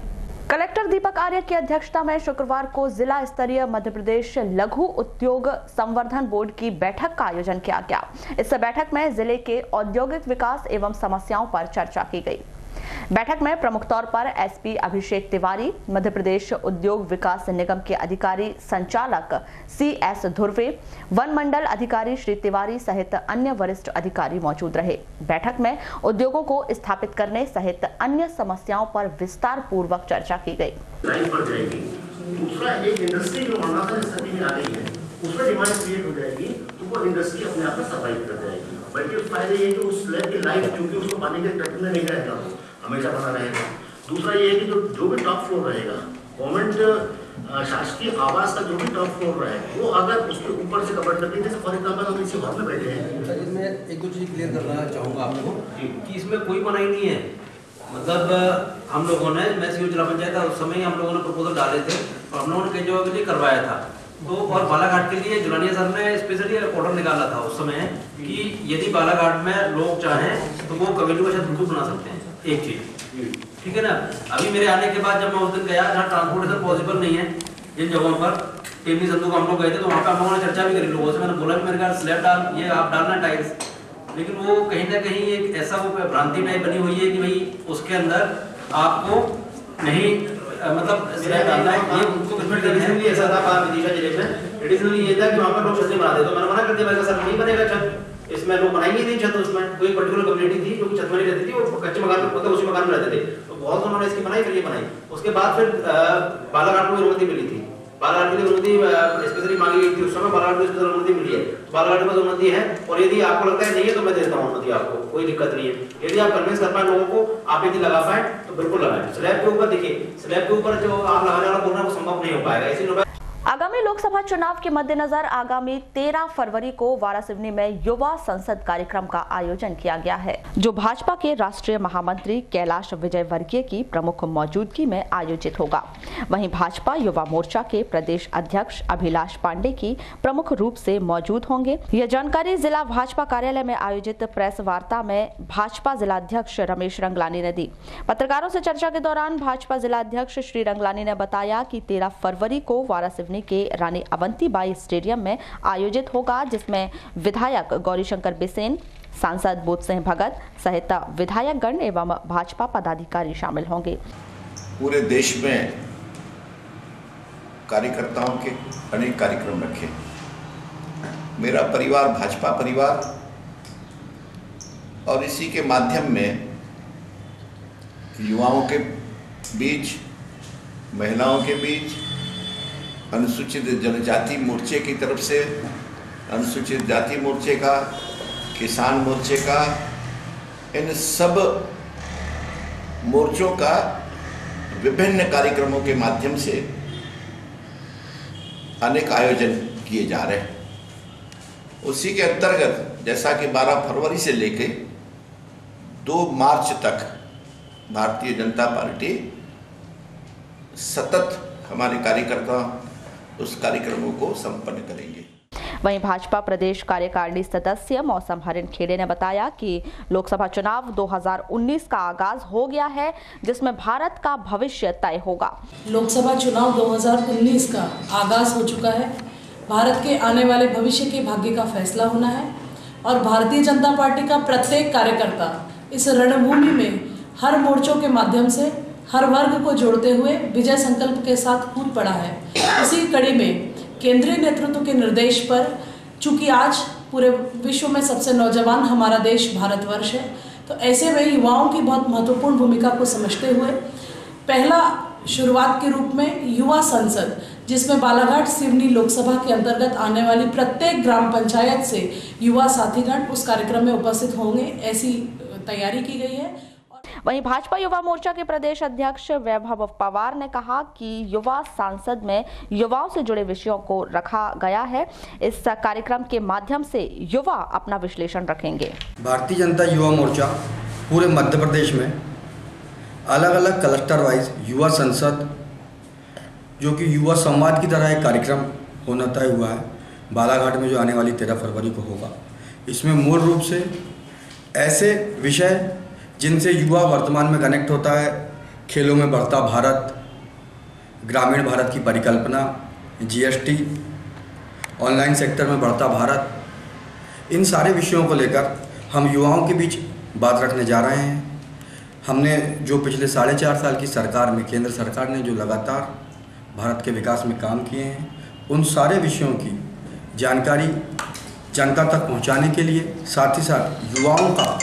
कलेक्टर दीपक आर्य की अध्यक्षता में शुक्रवार को जिला स्तरीय मध्य प्रदेश लघु उद्योग संवर्धन बोर्ड की बैठक का आयोजन किया गया। इस बैठक में जिले के औद्योगिक विकास एवं समस्याओं पर चर्चा की गई। बैठक में प्रमुख तौर पर एसपी अभिषेक तिवारी, मध्य प्रदेश उद्योग विकास निगम के अधिकारी संचालक सीएस धुर्वे, वन मंडल अधिकारी श्री तिवारी सहित अन्य वरिष्ठ अधिकारी मौजूद रहे। बैठक में उद्योगों को स्थापित करने सहित अन्य समस्याओं पर विस्तार पूर्वक चर्चा की गई। दूसरा, एक इंडस्ट्री जो में आ गई है, उसमें डिमांड क्रिएट हो जाएगी, तो वो इंडस्ट्री अपने आप में सर्वाइव कर जाएगी। बल्कि फायदा ये है कि उस स्लैब की लाइफ क्योंकि उसको पानी के तट में नहीं रहेगा, हमेशा बना रहेगा। दूसरा ये है कि जो भी टॉप फ्लोर रहेगा, गवर्नमेंट शासकीय आवास का जो भी टॉप फ्लोर रहेगा, वो अगर उसके ऊपर से कवर करके, जैसे फॉर एग्जाम्पल हम इसी हॉल में बैठे हैं। इसमें एक दो चीज़ क्लियर करना चाहूँगा आपको कि इसमें कोई मनाही नहीं है। मतलब हम लोगों ने, मैं सीओ जिला पंचायत उस समय हम लोगों ने प्रपोजल डाले थे और हम लोगों ने कई जगह के लिए करवाया था। तो और बालाघाट के लिए जुलानिया सर ने स्पेशली ऑर्डर निकाला था उस समय कि यदि बालाघाट में लोग चाहें तो वो कवेलू का छत बिल्कुल बना सकते हैं। एक चीज ठीक है ना। अभी मेरे आने के बाद जब मैं उस दिन गया जहाँ ट्रांसपोर्टेशन पॉसिबल नहीं है, जिन जगहों पर टेमनी संदूक हम लोग गए थे, तो वहाँ पर हम लोगों ने चर्चा भी करी लोगों से। मैंने बोला कि मेरे घर स्लैब डाल, ये आप डालना टाइल्स, लेकिन वो कहीं ना कहीं एक ऐसा वो भ्रांति टाइप बनी हुई है कि भाई उसके अंदर आपको नहीं मतलब स्लैब डालना है। ये उनको ट्रेडिशनली ऐसा था विदिशा जिले में, ट्रेडिशनली ये था कि वहाँ पर लोग छतें बनाते, तो मैंने मना कर दिया, मैंने कहा सर नहीं बनेगा छत, इसमें लोग बनाएंगे नहीं छत। उसमें कोई पर्टिकुलर कम्युनिटी थी जो छत में नहीं रहती थी, वो कच्चे मकान में, मतलब उसी मकान में रहते थे, तो बहुत उन्होंने इसकी बनाई, फिर ये बनाई। उसके बाद फिर बालाघाट को अनुमति मिली थी, बालाघाट के लिए अनुमति स्पेशली मांगी गई थी उस समय, बालाघाट को स्पेशल अनुमति मिली है, तो बालाघाट में अनुमति है। और यदि आपको लगता है नहीं है तो मैं देता हूँ अनुमति, आपको कोई दिक्कत नहीं है। यदि आप कन्विंस कर पाए लोगों को, आप यदि लगा पाए तो बिल्कुल लगाएं। स्लैब के ऊपर देखिए, स्लैब के ऊपर जो आप लगाने वाला बोल रहे हैं वो संभव नहीं हो पाएगा, इसी आगामी लोकसभा चुनाव के मद्देनजर आगामी 13 फरवरी को वारासिवनी में युवा संसद कार्यक्रम का आयोजन किया गया है, जो भाजपा के राष्ट्रीय महामंत्री कैलाश विजयवर्गीय की प्रमुख मौजूदगी में आयोजित होगा। वहीं भाजपा युवा मोर्चा के प्रदेश अध्यक्ष अभिलाष पांडे की प्रमुख रूप से मौजूद होंगे। यह जानकारी जिला भाजपा कार्यालय में आयोजित प्रेस वार्ता में भाजपा जिला अध्यक्ष रमेश रंगलानी ने दी। पत्रकारों से चर्चा के दौरान भाजपा जिला अध्यक्ष श्री रंगलानी ने बताया कि 13 फरवरी को वारासिवनी के रानी अवंतीबाई स्टेडियम में आयोजित होगा, जिसमें विधायक गौरीशंकर बिसेन, सांसद बोध सिंह भगत सहित विधायकगण एवं भाजपा पदाधिकारी शामिल होंगे। पूरे देश में कार्यकर्ताओं के अनेक कार्यक्रम रखे। मेरा परिवार भाजपा परिवार, और इसी के माध्यम में युवाओं के बीच, महिलाओं के बीच, अनुसूचित जनजाति मोर्चे की तरफ से, अनुसूचित जाति मोर्चे का, किसान मोर्चे का, इन सब मोर्चों का विभिन्न कार्यक्रमों के माध्यम से अनेक आयोजन किए जा रहे हैं। उसी के अंतर्गत जैसा कि 12 फरवरी से लेके 2 मार्च तक भारतीय जनता पार्टी सतत हमारे कार्यकर्ता उस कार्यक्रमों को संपन्न करेंगे। वहीं भाजपा प्रदेश कार्यकारिणी सदस्य मौसम हरिन खेड़े ने बताया कि लोकसभा चुनाव 2019 का आगाज हो गया है, जिसमें भारत का भविष्य तय होगा। लोकसभा चुनाव 2019 का आगाज हो चुका है। भारत के आने वाले भविष्य के भाग्य का फैसला होना है और भारतीय जनता पार्टी का प्रत्येक कार्यकर्ता इस रणभूमि में हर मोर्चों के माध्यम से हर वर्ग को जोड़ते हुए विजय संकल्प के साथ कूद पड़ा है। इसी कड़ी में केंद्रीय नेतृत्व के निर्देश पर, चूंकि आज पूरे विश्व में सबसे नौजवान हमारा देश भारतवर्ष है, तो ऐसे में युवाओं की बहुत महत्वपूर्ण भूमिका को समझते हुए पहला शुरुआत के रूप में युवा संसद, जिसमें बालाघाट सिवनी लोकसभा के अंतर्गत आने वाली प्रत्येक ग्राम पंचायत से युवा साथीगण उस कार्यक्रम में उपस्थित होंगे, ऐसी तैयारी की गई है। वहीं भाजपा युवा मोर्चा के प्रदेश अध्यक्ष वैभव पवार ने कहा कि युवा सांसद में युवाओं से जुड़े विषयों को रखा गया है। इस कार्यक्रम के माध्यम से युवा अपना विश्लेषण रखेंगे। भारतीय जनता युवा मोर्चा पूरे मध्य प्रदेश में अलग अलग क्लस्टर वाइज युवा संसद, जो कि युवा संवाद की तरह एक कार्यक्रम होना तय हुआ है, बालाघाट में जो आने वाली 13 फरवरी को होगा। इसमें मूल रूप से ऐसे विषय जिनसे युवा वर्तमान में कनेक्ट होता है, खेलों में बढ़ता भारत, ग्रामीण भारत की परिकल्पना, जीएसटी, ऑनलाइन सेक्टर में बढ़ता भारत, इन सारे विषयों को लेकर हम युवाओं के बीच बात रखने जा रहे हैं। हमने जो पिछले 4.5 साल की सरकार में, केंद्र सरकार ने जो लगातार भारत के विकास में काम किए हैं, उन सारे विषयों की जानकारी जनता तक पहुंचाने के लिए, साथ ही साथ युवाओं का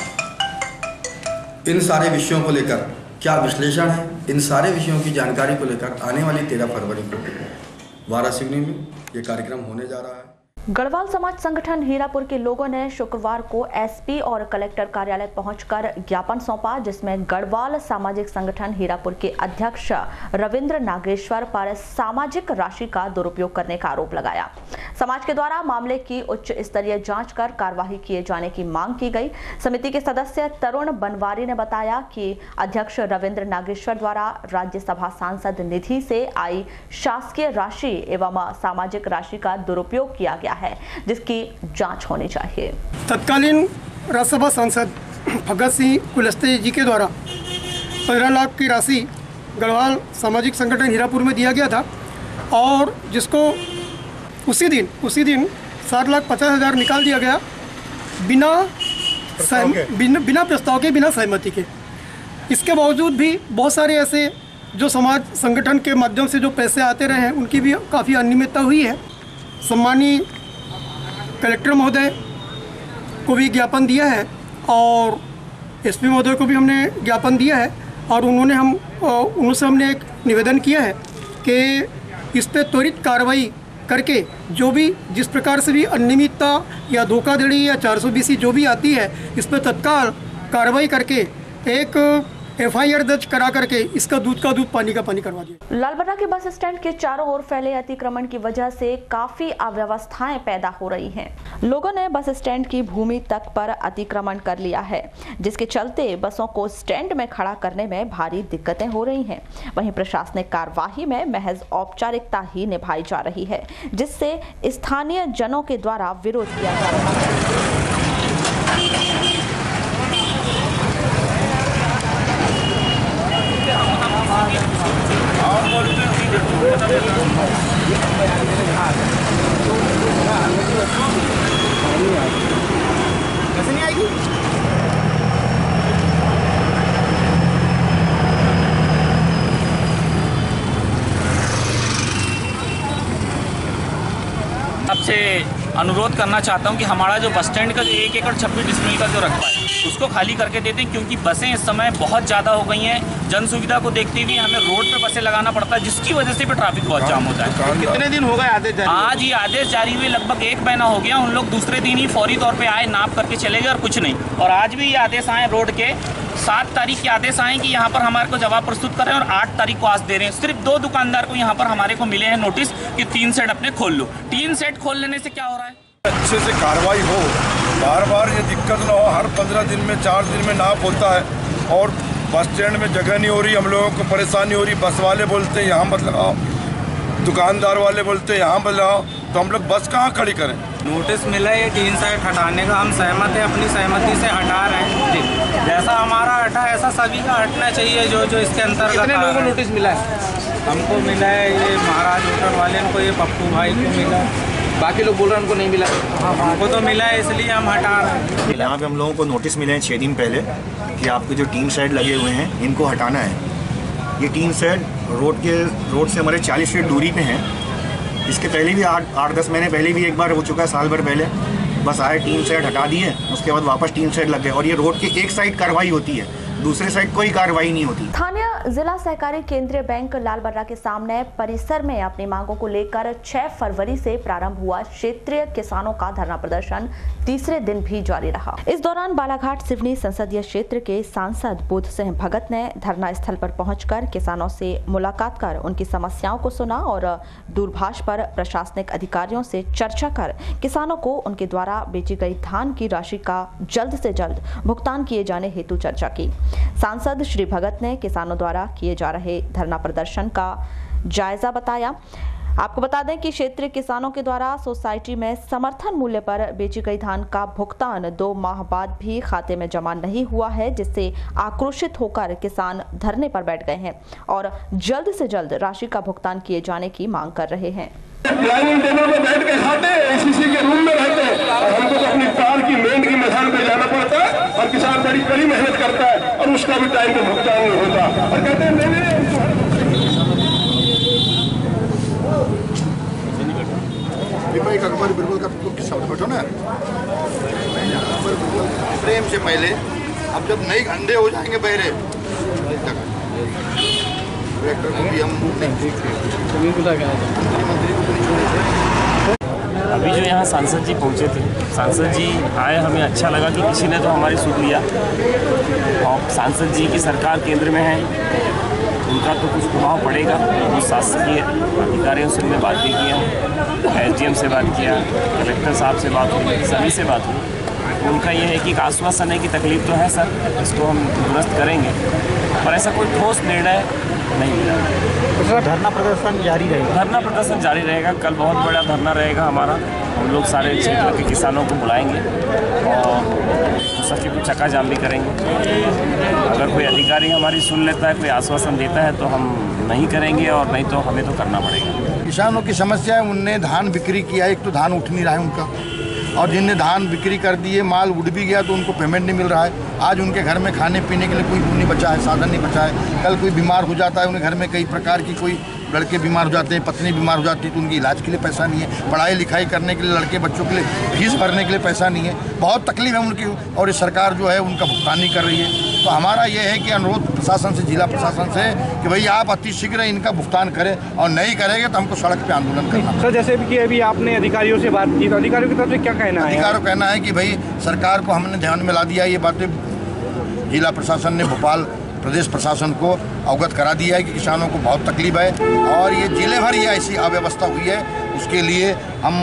इन सारे विषयों को लेकर क्या विश्लेषण है, इन सारे विषयों की जानकारी को लेकर आने वाली 13 फरवरी को वारासिवनी में ये कार्यक्रम होने जा रहा है। गढ़वाल समाज संगठन हीरापुर के लोगों ने शुक्रवार को एसपी और कलेक्टर कार्यालय पहुंचकर ज्ञापन सौंपा, जिसमें गढ़वाल सामाजिक संगठन हीरापुर के अध्यक्ष रविंद्र नागेश्वर पर सामाजिक राशि का दुरुपयोग करने का आरोप लगाया। समाज के द्वारा मामले की उच्च स्तरीय जांच कर कार्रवाई किए जाने की मांग की गई। समिति के सदस्य तरुण बनवारी ने बताया कि अध्यक्ष रविंद्र नागेश्वर द्वारा राज्यसभा सांसद निधि से आई शासकीय राशि एवं सामाजिक राशि का दुरुपयोग किया गया है, जिसकी जांच होनी चाहिए। तत्कालीन राज्यसभा सांसद भगत सिंह कुलस्ते जी के द्वारा 15 लाख की राशि गढ़वाल सामाजिक संगठन हीरापुर में दिया गया था और जिसको उसी दिन 7,50,000 निकाल दिया गया बिना प्रस्ताव के, बिना सहमति के। इसके बावजूद भी बहुत सारे ऐसे जो समाज संगठन के माध्यम से जो पैसे आते रहे हैं, उनकी भी काफ़ी अनियमितता हुई है। सम्मानीय कलेक्टर महोदय को भी ज्ञापन दिया है और एसपी महोदय को भी हमने ज्ञापन दिया है और उनसे हमने एक निवेदन किया है कि इस पर त्वरित कार्रवाई करके जो भी जिस प्रकार से भी अनियमितता या धोखाधड़ी या 420 जो भी आती है, इस पर तत्काल कार्रवाई करके एक FIR दर्ज करा करके इसका दूध का दूध पानी का पानी करवा दिया। लालबर्रा के बस स्टैंड के चारों ओर फैले अतिक्रमण की वजह से काफी अव्यवस्थाएं पैदा हो रही हैं। लोगों ने बस स्टैंड की भूमि तक पर अतिक्रमण कर लिया है, जिसके चलते बसों को स्टैंड में खड़ा करने में भारी दिक्कतें हो रही हैं। वहीं प्रशासनिक कार्यवाही में महज औपचारिकता ही निभाई जा रही है, जिससे स्थानीय जनों के द्वारा विरोध किया जा रहा है। कैसे नहीं आएगी? आपसे अनुरोध करना चाहता हूं कि हमारा जो बस स्टैंड का जो 1 एकड़ 26 डिसमिल का जो रकबा है उसको खाली करके देते हैं, क्योंकि बसें इस समय बहुत ज़्यादा हो गई हैं। जन सुविधा को देखते हुए हमें रोड पे बसें लगाना पड़ता है, जिसकी वजह से भी ट्रैफिक बहुत जाम होता है। कितने दिन हो गए आदेश जारी? आज ये आदेश जारी हुए लगभग 1 महीना हो गया। उन लोग दूसरे दिन ही फौरी तौर पर आए, नाप करके चले गए और कुछ नहीं। और आज भी ये आदेश आए रोड के 7 तारीख के आदेश आए कि यहाँ पर हमारे को जवाब प्रस्तुत कर रहे हैं, और 8 तारीख को आज दे रहे हैं। सिर्फ 2 दुकानदार को यहाँ पर हमारे को मिले हैं नोटिस कि 3 सेट अपने खोल लो। 3 सेट खोल लेने से क्या हो रहा है? अच्छे से कार्रवाई हो, बार बार ये दिक्कत ना हो। हर 15 दिन में 4 दिन में नाप होता है और बस स्टैंड में जगह नहीं हो रही, हम लोगों को परेशानी हो रही। बस वाले बोलते हैं यहाँ मत लगाओ, दुकानदार वाले बोलते हैं यहाँ मत लगाओ, तो हम लोग बस कहाँ खड़ी करें? नोटिस मिला है 3 सेट हटाने का, हम सहमत हैं, अपनी सहमति से हटा रहे हैं। जैसा हमारा हटा ऐसा सभी का हटना चाहिए जो जो इसके अंतर्गत। कितने लोगों को नोटिस मिला है? हमको मिला है ये महाराज होटल वाले को, ये पप्पू भाई को मिला। बाकी लोग बोल रहे हैं उनको नहीं मिला। हमको तो मिला है, इसलिए हम हटा रहे हैं। यहाँ पे हम लोगों को नोटिस मिले हैं 6 दिन पहले कि आपके जो टीन शेड लगे हुए हैं इनको हटाना है। ये टीन शेड रोड से हमारे 40 फीट दूरी पे हैं। इसके पहले भी 8-10 महीने पहले भी एक बार हो चुका है, साल भर पहले बस आए, टीन शेड हटा दिए, उसके बाद वापस टीन शेड लग गए। और ये रोड के एक साइड कार्रवाई होती है, दूसरे साइड कोई कार्रवाई नहीं होती। स्थानीय जिला सहकारी केंद्रीय बैंक लालबर्रा के सामने परिसर में अपनी मांगों को लेकर 6 फरवरी से प्रारंभ हुआ क्षेत्रीय किसानों का धरना प्रदर्शन तीसरे दिन भी जारी रहा। इस दौरान बालाघाट सिवनी संसदीय क्षेत्र के सांसद बुध सिंह भगत ने धरना स्थल पर पहुंचकर किसानों से मुलाकात कर उनकी समस्याओं को सुना और दूरभाष पर प्रशासनिक अधिकारियों से चर्चा कर किसानों को उनके द्वारा बेची गई धान की राशि का जल्द से जल्द भुगतान किए जाने हेतु चर्चा की। सांसद श्री भगत ने किसानों द्वारा किए जा रहे धरना प्रदर्शन का जायजा बताया। आपको बता दें कि क्षेत्रीय किसानों के द्वारा सोसाइटी में समर्थन मूल्य पर बेची गई धान का भुगतान 2 माह बाद भी खाते में जमा नहीं हुआ है, जिससे आक्रोशित होकर किसान धरने पर बैठ गए हैं और जल्द से जल्द राशि का भुगतान किए जाने की मांग कर रहे हैं। डाइनिंग टेबल पे बैठ के खाते, एसीसी के रूम में रहते और हमको तो अपनी कार की मेंढ की मैदान पे जाना पड़ता है और किसान बड़ी कड़ी मेहनत करता है और उसका भी टाइम पे भुगतान नहीं होता और कहते हैं नहीं एक अकबर बिरबल का किस्सा बैठो ना, प्रेम से पहले अब जब नई अंडे हो जाएंगे बहरे ट्रैक्टर को भी हम अभी जो यहाँ सांसद जी पहुँचे थे, सांसद जी आए, हमें अच्छा लगा कि किसी ने तो हमारी सुन लिया। और सांसद जी की सरकार केंद्र में है, उनका तो कुछ प्रभाव पड़ेगा। वो शासकीय अधिकारियों से हमने बात भी किया, SDM से बात किया, कलेक्टर साहब से बात हुई, सभी से बात हुई। उनका ये है कि आश्वासन है कि तकलीफ तो है सर, इसको हम दुरुस्त करेंगे, पर ऐसा कोई ठोस निर्णय नहीं मिला। धरना प्रदर्शन जारी रहेगा? धरना प्रदर्शन जारी रहेगा। कल बहुत बड़ा धरना रहेगा हमारा। हम लोग सारे क्षेत्र के किसानों को बुलाएंगे और हो सके तो चक्का जाम भी करेंगे। अगर कोई अधिकारी हमारी सुन लेता है, कोई आश्वासन देता है तो हम नहीं करेंगे, और नहीं तो हमें तो करना पड़ेगा। किसानों की समस्या है, उनने धान बिक्री किया, एक तो धान उठ नहीं रहा है उनका, और जिनने धान बिक्री कर दिए, माल उड़ भी गया तो उनको पेमेंट नहीं मिल रहा है। आज उनके घर में खाने पीने के लिए कोई नहीं बचा है, साधन नहीं बचा है। कल कोई बीमार हो जाता है, उनके घर में कई प्रकार की, कोई लड़के बीमार हो जाते हैं, पत्नी बीमार हो जाती है तो उनकी इलाज के लिए पैसा नहीं है, पढ़ाई लिखाई करने के लिए लड़के बच्चों के लिए फीस भरने के लिए पैसा नहीं है। बहुत तकलीफ है उनकी, और ये सरकार जो है उनका भुगतान नहीं कर रही है। तो हमारा ये है कि अनुरोध प्रशासन से, जिला प्रशासन से, कि भाई आप अतिशीघ्र इनका भुगतान करें, और नहीं करेंगे तो हमको सड़क पे आंदोलन करना। सर, जैसे कि अभी आपने अधिकारियों से बात की, तो अधिकारियों की तरफ से क्या कहना है? अधिकारियों का कहना है कि भाई सरकार को हमने ध्यान में ला दिया, ये बातें जिला प्रशासन ने, भोपाल प्रदेश प्रशासन को अवगत करा दिया है कि किसानों को बहुत तकलीफ है और ये जिले भर ये ऐसी अव्यवस्था हुई है। उसके लिए हम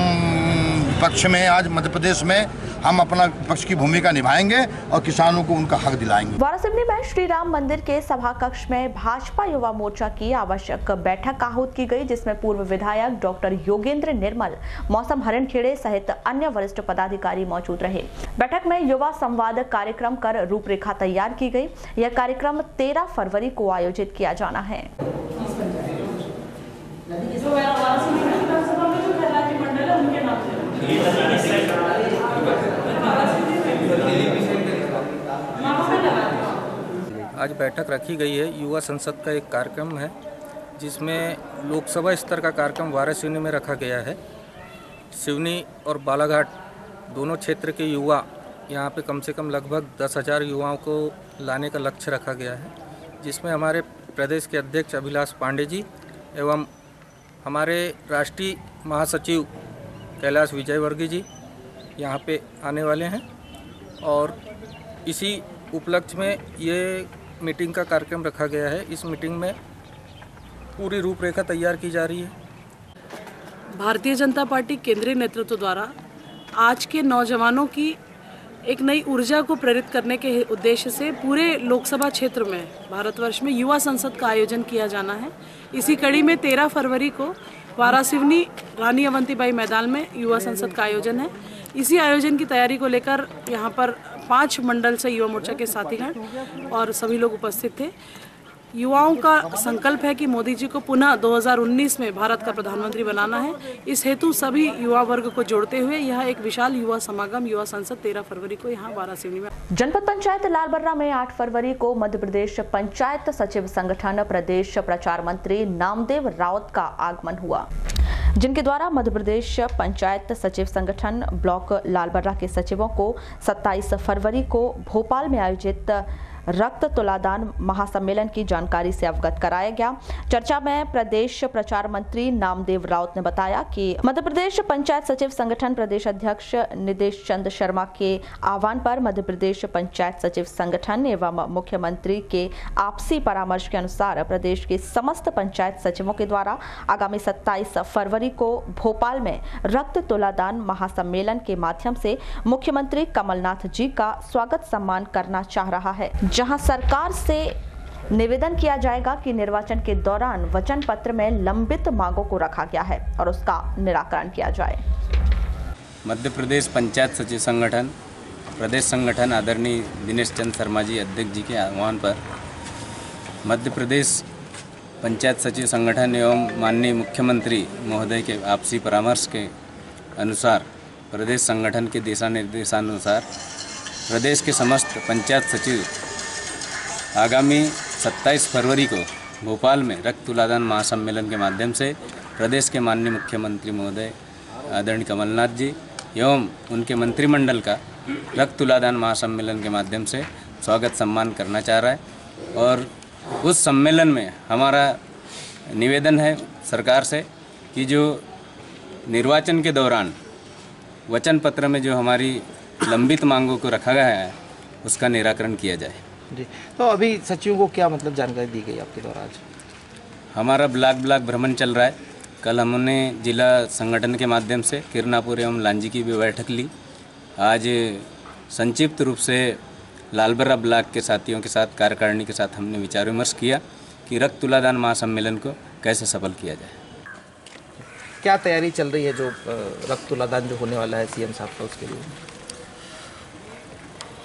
विपक्ष में आज मध्य प्रदेश में हम अपना विपक्ष की भूमिका निभाएंगे और किसानों को उनका हक दिलाएंगे। वारासिवनी में श्री राम मंदिर के सभा कक्ष में भाजपा युवा मोर्चा की आवश्यक बैठक आहूत की गई, जिसमें पूर्व विधायक डॉक्टर योगेंद्र निर्मल, मौसम हरणखेड़े सहित अन्य वरिष्ठ पदाधिकारी मौजूद रहे। बैठक में युवा संवाद कार्यक्रम कर रूपरेखा तैयार की गई। यह कार्यक्रम 13 फरवरी को आयोजित किया जाना है। आज बैठक रखी गई है। युवा संसद का एक कार्यक्रम है जिसमें लोकसभा स्तर का कार्यक्रम वारासिवनी में रखा गया है। सिवनी और बालाघाट दोनों क्षेत्र के युवा यहाँ पे कम से कम लगभग 10,000 युवाओं को लाने का लक्ष्य रखा गया है, जिसमें हमारे प्रदेश के अध्यक्ष अभिलाष पांडे जी एवं हमारे राष्ट्रीय महासचिव कैलाश विजयवर्गीय जी यहाँ पे आने वाले हैं और इसी उपलक्ष्य में ये मीटिंग का कार्यक्रम रखा गया है। इस मीटिंग में पूरी रूपरेखा तैयार की जा रही है। भारतीय जनता पार्टी केंद्रीय नेतृत्व द्वारा आज के नौजवानों की एक नई ऊर्जा को प्रेरित करने के उद्देश्य से पूरे लोकसभा क्षेत्र में भारतवर्ष में युवा संसद का आयोजन किया जाना है। इसी कड़ी में 13 फरवरी को वारासिवनी रानी अवंतीबाई मैदान में युवा संसद का आयोजन है। इसी आयोजन की तैयारी को लेकर यहाँ पर 5 मंडल से युवा मोर्चा के साथीगण और सभी लोग उपस्थित थे। युवाओं का संकल्प है कि मोदी जी को पुनः 2019 में भारत का प्रधानमंत्री बनाना है। इस हेतु सभी युवा वर्ग को जोड़ते हुए यह एक विशाल युवा समागम युवा संसद 13 फरवरी को यहाँ वारासिवनी में। जनपद पंचायत लालबर्रा में 8 फरवरी को मध्य प्रदेश पंचायत सचिव संगठन प्रदेश प्रचार मंत्री नामदेव राउत का आगमन हुआ, जिनके द्वारा मध्य प्रदेश पंचायत सचिव संगठन ब्लॉक लालबर्रा के सचिवों को 27 फरवरी को भोपाल में आयोजित रक्त तुलादान महासम्मेलन की जानकारी से अवगत कराया गया। चर्चा में प्रदेश प्रचार मंत्री नामदेव राउत ने बताया कि मध्य प्रदेश पंचायत सचिव संगठन प्रदेश अध्यक्ष निदेश चंद शर्मा के आह्वान पर मध्य प्रदेश पंचायत सचिव संगठन एवं मुख्यमंत्री के आपसी परामर्श के अनुसार प्रदेश के समस्त पंचायत सचिवों के द्वारा आगामी 27 फरवरी को भोपाल में रक्त तुलादान महासम्मेलन के माध्यम से मुख्यमंत्री कमलनाथ जी का स्वागत सम्मान करना चाह रहा है, जहां सरकार से निवेदन किया जाएगा कि निर्वाचन के दौरान वचन पत्र में लंबित मांगों को रखा गया है और उसका निराकरण किया जाए। मध्य प्रदेश पंचायत सचिव संगठन प्रदेश संगठन आदरणीय दिनेश चंद शर्मा जी अध्यक्ष जी के आह्वान पर मध्य प्रदेश पंचायत सचिव संगठन एवं माननीय मुख्यमंत्री महोदय के आपसी परामर्श के अनुसार प्रदेश संगठन के दिशा निर्देशानुसार प्रदेश के समस्त पंचायत सचिव आगामी 27 फरवरी को भोपाल में रक्त तुलादान महासम्मेलन के माध्यम से प्रदेश के माननीय मुख्यमंत्री महोदय आदरणीय कमलनाथ जी एवं उनके मंत्रिमंडल का रक्त तुलादान महासम्मेलन के माध्यम से स्वागत सम्मान करना चाह रहा है। और उस सम्मेलन में हमारा निवेदन है सरकार से कि जो निर्वाचन के दौरान वचन पत्र में जो हमारी लंबित मांगों को रखा गया है उसका निराकरण किया जाए। जी, तो अभी सचिवों को क्या मतलब जानकारी दी गई आपके द्वारा? आज हमारा ब्लॉक भ्रमण चल रहा है। कल हमने जिला संगठन के माध्यम से किरनापुर एवं लांजी की भी बैठक ली। आज संक्षिप्त रूप से लालबर्रा ब्लॉक के साथियों के साथ कार्यकारिणी के साथ हमने विचार विमर्श किया कि रक्त तुलादान महासम्मेलन को कैसे सफल किया जाए। क्या तैयारी चल रही है जो रक्त तुलादान जो होने वाला है सीएम साहब का, उसके लिए?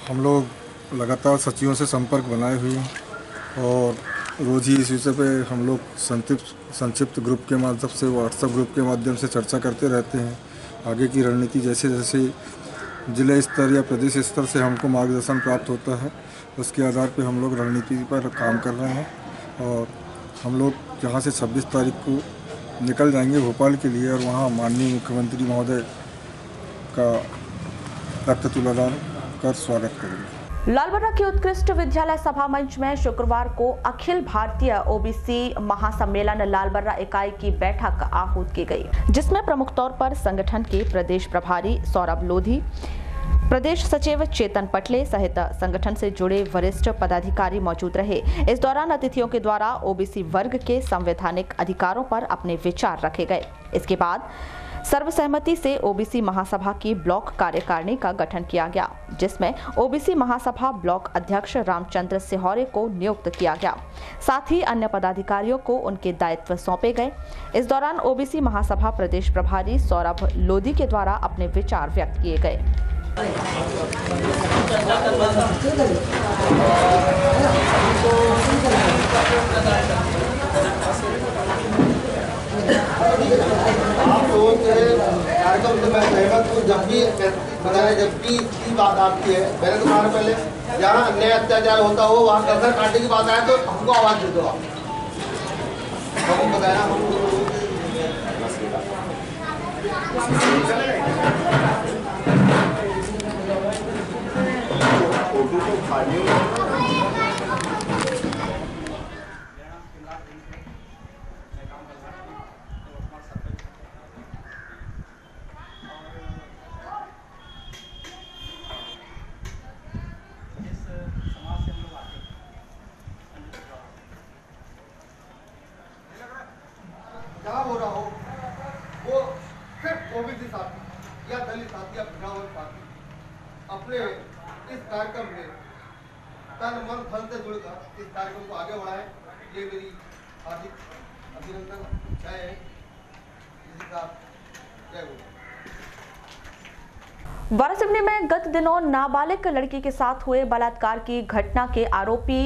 हम लोग लगातार सचिवों से संपर्क बनाए हुए हैं और रोज़ ही इस विषय पे हम लोग संक्षिप्त ग्रुप के माध्यम से व्हाट्सएप ग्रुप के माध्यम से चर्चा करते रहते हैं। आगे की रणनीति जैसे जैसे जिले स्तर या प्रदेश स्तर से हमको मार्गदर्शन प्राप्त होता है उसके आधार पे हम लोग रणनीति पर काम कर रहे हैं और हम लोग यहाँ से 26 तारीख को निकल जाएंगे भोपाल के लिए और वहाँ माननीय मुख्यमंत्री महोदय का रक्त तुलादान कर स्वागत करेंगे। लालबर्रा के उत्कृष्ट विद्यालय सभा मंच में शुक्रवार को अखिल भारतीय ओबीसी महासम्मेलन लालबर्रा इकाई की बैठक आहूत की गई, जिसमें प्रमुख तौर पर संगठन के प्रदेश प्रभारी सौरभ लोधी, प्रदेश सचिव चेतन पटले सहित संगठन से जुड़े वरिष्ठ पदाधिकारी मौजूद रहे। इस दौरान अतिथियों के द्वारा ओबीसी वर्ग के संवैधानिक अधिकारों पर अपने विचार रखे गए। इसके बाद सर्वसहमति से ओबीसी महासभा की ब्लॉक कार्यकारिणी का गठन किया गया, जिसमें ओबीसी महासभा ब्लॉक अध्यक्ष रामचंद्र सिहौरे को नियुक्त किया गया। साथ ही अन्य पदाधिकारियों को उनके दायित्व सौंपे गए। इस दौरान ओबीसी महासभा प्रदेश प्रभारी सौरभ लोधी के द्वारा अपने विचार व्यक्त किए गए। आप लोगों के कार्यक्रम से मैं सहमत हूँ। जब भी बताया, जब भी की बात आती है, मैंने तुम्हारे पहले जहाँ अन्याय अत्याचार होता हो वहाँ कर्सर काटने की बात आए तो हमको आवाज़ दे दो। आप बताया जहाँ हो रहा हो वो सिर्फ ओबीसी साथी या दलित साथी या पिछड़ा साथी अपने इस कार्यक्रम में तन मन धन से जुड़कर इस कार्यक्रम को आगे बढ़ाएं। ये मेरी हार्दिक अभिनंदन जय है। जय हो। वारासिवनी में गत दिनों नाबालिग लड़की के साथ हुए बलात्कार की घटना के आरोपी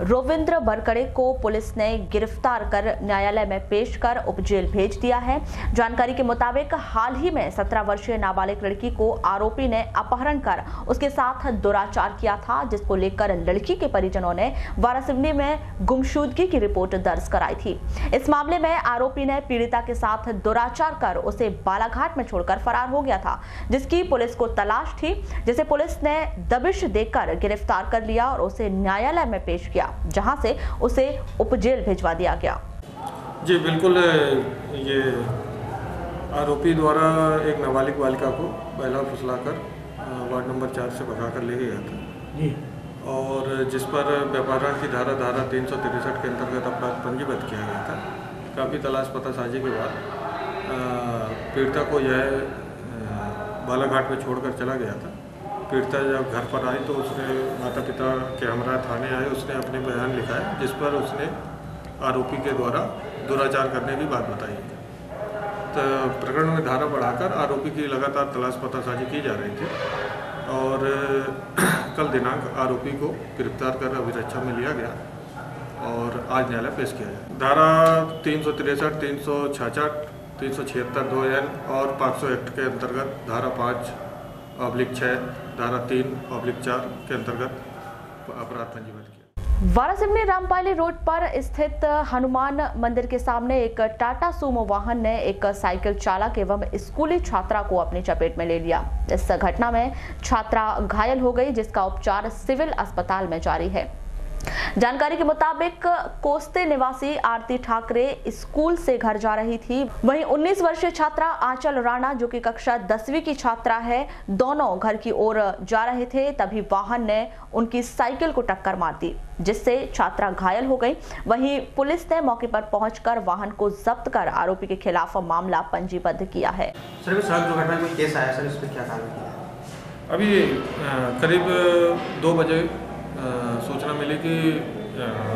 रोविंद्र बरकड़े को पुलिस ने गिरफ्तार कर न्यायालय में पेश कर उपजेल भेज दिया है। जानकारी के मुताबिक हाल ही में 17 वर्षीय नाबालिग लड़की को आरोपी ने अपहरण कर उसके साथ दुराचार किया था, जिसको लेकर लड़की के परिजनों ने वारासिवनी में गुमशुदगी की रिपोर्ट दर्ज कराई थी। इस मामले में आरोपी ने पीड़िता के साथ दुराचार कर उसे बालाघाट में छोड़कर फरार हो गया था, जिसकी पुलिस को तलाश थी, जिसे पुलिस ने दबिश देकर गिरफ्तार कर लिया और उसे न्यायालय में पेश किया, जहां से उसे उपजेल भिजवा दिया गया। जी बिल्कुल, ये आरोपी द्वारा एक नाबालिग बालिका को पहला फुसलाकर वार्ड नंबर 4 से भगा कर ले गया था और जिस पर व्यापारण की धारा 363 के अंतर्गत अपराध पंजीबद्ध किया गया था। काफ़ी तलाश पतासाजी के बाद पीड़िता को यह बालाघाट में छोड़कर चला गया था। पीड़िता जब घर पर आई तो उसने माता पिता के हमरा थाने आए, उसने अपने बयान लिखाया जिस पर उसने आरोपी के द्वारा दुराचार करने की बात बताई। तो प्रकरण में धारा बढ़ाकर आरोपी की लगातार तलाश पतासाजी की जा रही थी और कल दिनांक आरोपी को गिरफ्तार कर अभिरक्षा में लिया गया और आज न्यायालय पेश किया गया। धारा 363, 366, 376 2N और 500 एक्ट के अंतर्गत धारा 5/6, धारा 3/4 के अंतर्गत अपराध पंजीबद्ध किया। वारासिवनी रामपाली रोड पर स्थित हनुमान मंदिर के सामने एक टाटा सूमो वाहन ने एक साइकिल चालक एवं स्कूली छात्रा को अपनी चपेट में ले लिया। इस घटना में छात्रा घायल हो गई, जिसका उपचार सिविल अस्पताल में जारी है। जानकारी के मुताबिक कोस्ते निवासी आरती ठाकरे स्कूल से घर जा रही थी। वहीं 19 वर्षीय छात्रा आंचल राणा, जो कि कक्षा 10वीं की छात्रा है, दोनों घर की ओर जा रहे थे, तभी वाहन ने उनकी साइकिल को टक्कर मार दी, जिससे छात्रा घायल हो गई। वहीं पुलिस ने मौके पर पहुंचकर वाहन को जब्त कर आरोपी के खिलाफ मामला पंजीबद्ध किया है। सर, सड़क दुर्घटना में केस आया सर, इस पर क्या कार्रवाई? अभी करीब 2 बजे सूचना मिली कि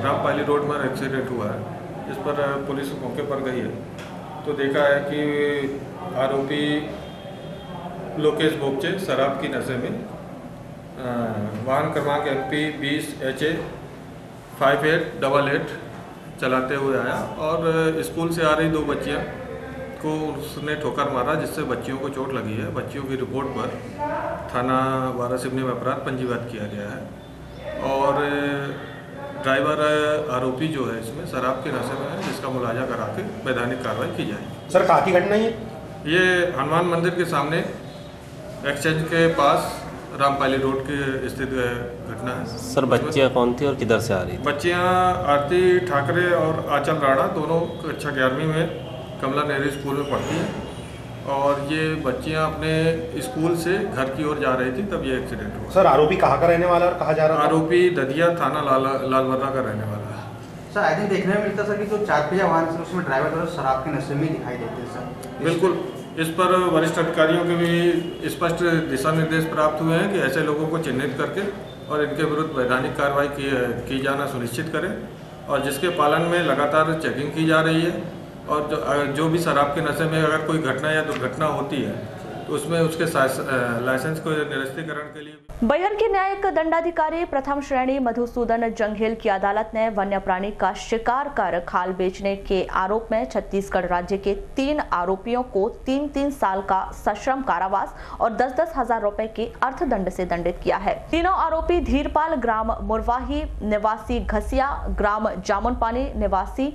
रामपाली रोड में एक्सीडेंट हुआ है, जिस पर पुलिस मौके पर गई है तो देखा है कि आरोपी लोकेश बोगचे शराब की नशे में वाहन क्रमांक MP 20 HA 5888 चलाते हुए आया और स्कूल से आ रही 2 बच्चियां को उसने ठोकर मारा, जिससे बच्चियों को चोट लगी है। बच्चियों की रिपोर्ट पर थाना वारासिवनी में अपराध पंजीबद्ध किया गया है और ड्राइवर आरोपी जो है इसमें शराब के नशे में है, जिसका मुलाजा करा के वैधानिक कार्रवाई की जाएगी। सर, कहाँ की घटना है ये हनुमान मंदिर के सामने एक्सचेंज के पास रामपाली रोड की स्थित घटना है। सर, बच्चियाँ कौन थी और किधर से आ रही थी? बच्चियाँ आरती ठाकरे और आंचल राणा दोनों कक्षा 11वीं में कमला नेहरू स्कूल में पढ़ती हैं और ये बच्चियां अपने स्कूल से घर की ओर जा रही थी, तब ये एक्सीडेंट हुआ। सर आरोपी कहाँ का रहने वाला और कहाँ जा रहा था? आरोपी ददिया थाना लालबर्रा का रहने वाला है। सर आई थिंक देखने में मिलता सर कि जो 4 पहिया वाहन है उसमें ड्राइवर और शराब के नशे में दिखाई देते हैं सर। बिल्कुल, इस पर वरिष्ठ अधिकारियों के भी स्पष्ट दिशा निर्देश प्राप्त हुए हैं कि ऐसे लोगों को चिन्हित करके और इनके विरुद्ध वैधानिक कार्रवाई की जाना सुनिश्चित करें, और जिसके पालन में लगातार चेकिंग की जा रही है। और जो भी शराब के नशे में अगर कोई घटना या दुर्घटना होती है तो उसमें उसके लाइसेंस को निरस्तीकरण के लिए। बैहर के न्यायिक दंडाधिकारी प्रथम श्रेणी मधुसूदन जंघेल की अदालत ने वन्य प्राणी का शिकार कर खाल बेचने के आरोप में छत्तीसगढ़ राज्य के 3 आरोपियों को 3-3 साल का सश्रम कारावास और 10-10 हजार रुपए के अर्थदंड से दंडित किया है। तीनों आरोपी धीरपाल ग्राम मुरवाही निवासी घसिया, ग्राम जामुनपानी निवासी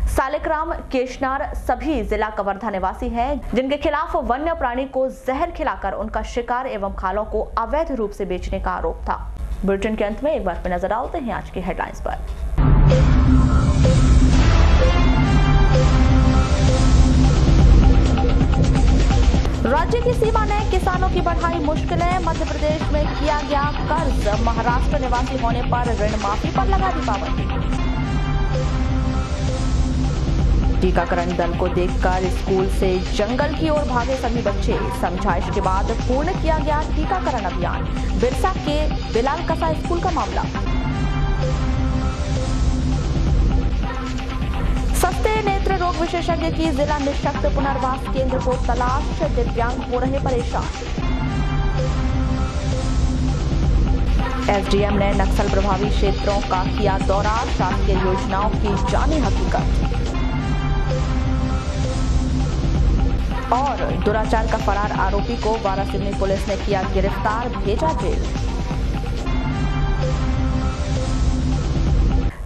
सालिग्राम केशनार सभी जिला कवर्धा निवासी हैं, जिनके खिलाफ वन्य प्राणी को जहर खिलाकर उनका शिकार एवं खालों को अवैध रूप से बेचने का आरोप था। बुलेटिन के अंत में एक बार फिर नजर डालते हैं आज की हेडलाइंस पर। राज्य की सीमा ने किसानों की बढ़ाई मुश्किलें, मध्य प्रदेश में किया गया कर्ज, महाराष्ट्र निवासी होने पर ऋण माफी पर लगा दी पाबंदी। टीकाकरण दल को देखकर स्कूल से जंगल की ओर भागे सभी बच्चे, समझाइश के बाद पूर्ण किया गया टीकाकरण अभियान। बिरसा के बिलाल कसा स्कूल का मामला। सस्ते नेत्र रोग विशेषज्ञ की जिला निःशक्त पुनर्वास केंद्र को तलाश, दिव्यांग हो रहे परेशान। एसडीएम ने नक्सल प्रभावित क्षेत्रों का किया दौरा, शासकीय योजनाओं की जानी हकीकत। और दुराचार का फरार आरोपी को वारासिवनी पुलिस ने किया गिरफ्तार, भेजा जेल।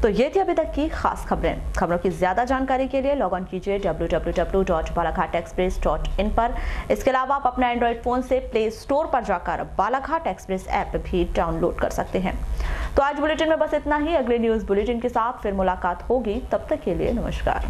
तो ये थी अभी तक की खास खबरें। खबरों की ज्यादा जानकारी के लिए लॉग ऑन कीजिए www.balaghat-express.in पर। इसके अलावा आप अपने एंड्रॉइड फोन से प्ले स्टोर पर जाकर बालाघाट एक्सप्रेस ऐप भी डाउनलोड कर सकते हैं। तो आज बुलेटिन में बस इतना ही। अगले न्यूज बुलेटिन के साथ फिर मुलाकात होगी, तब तक के लिए नमस्कार।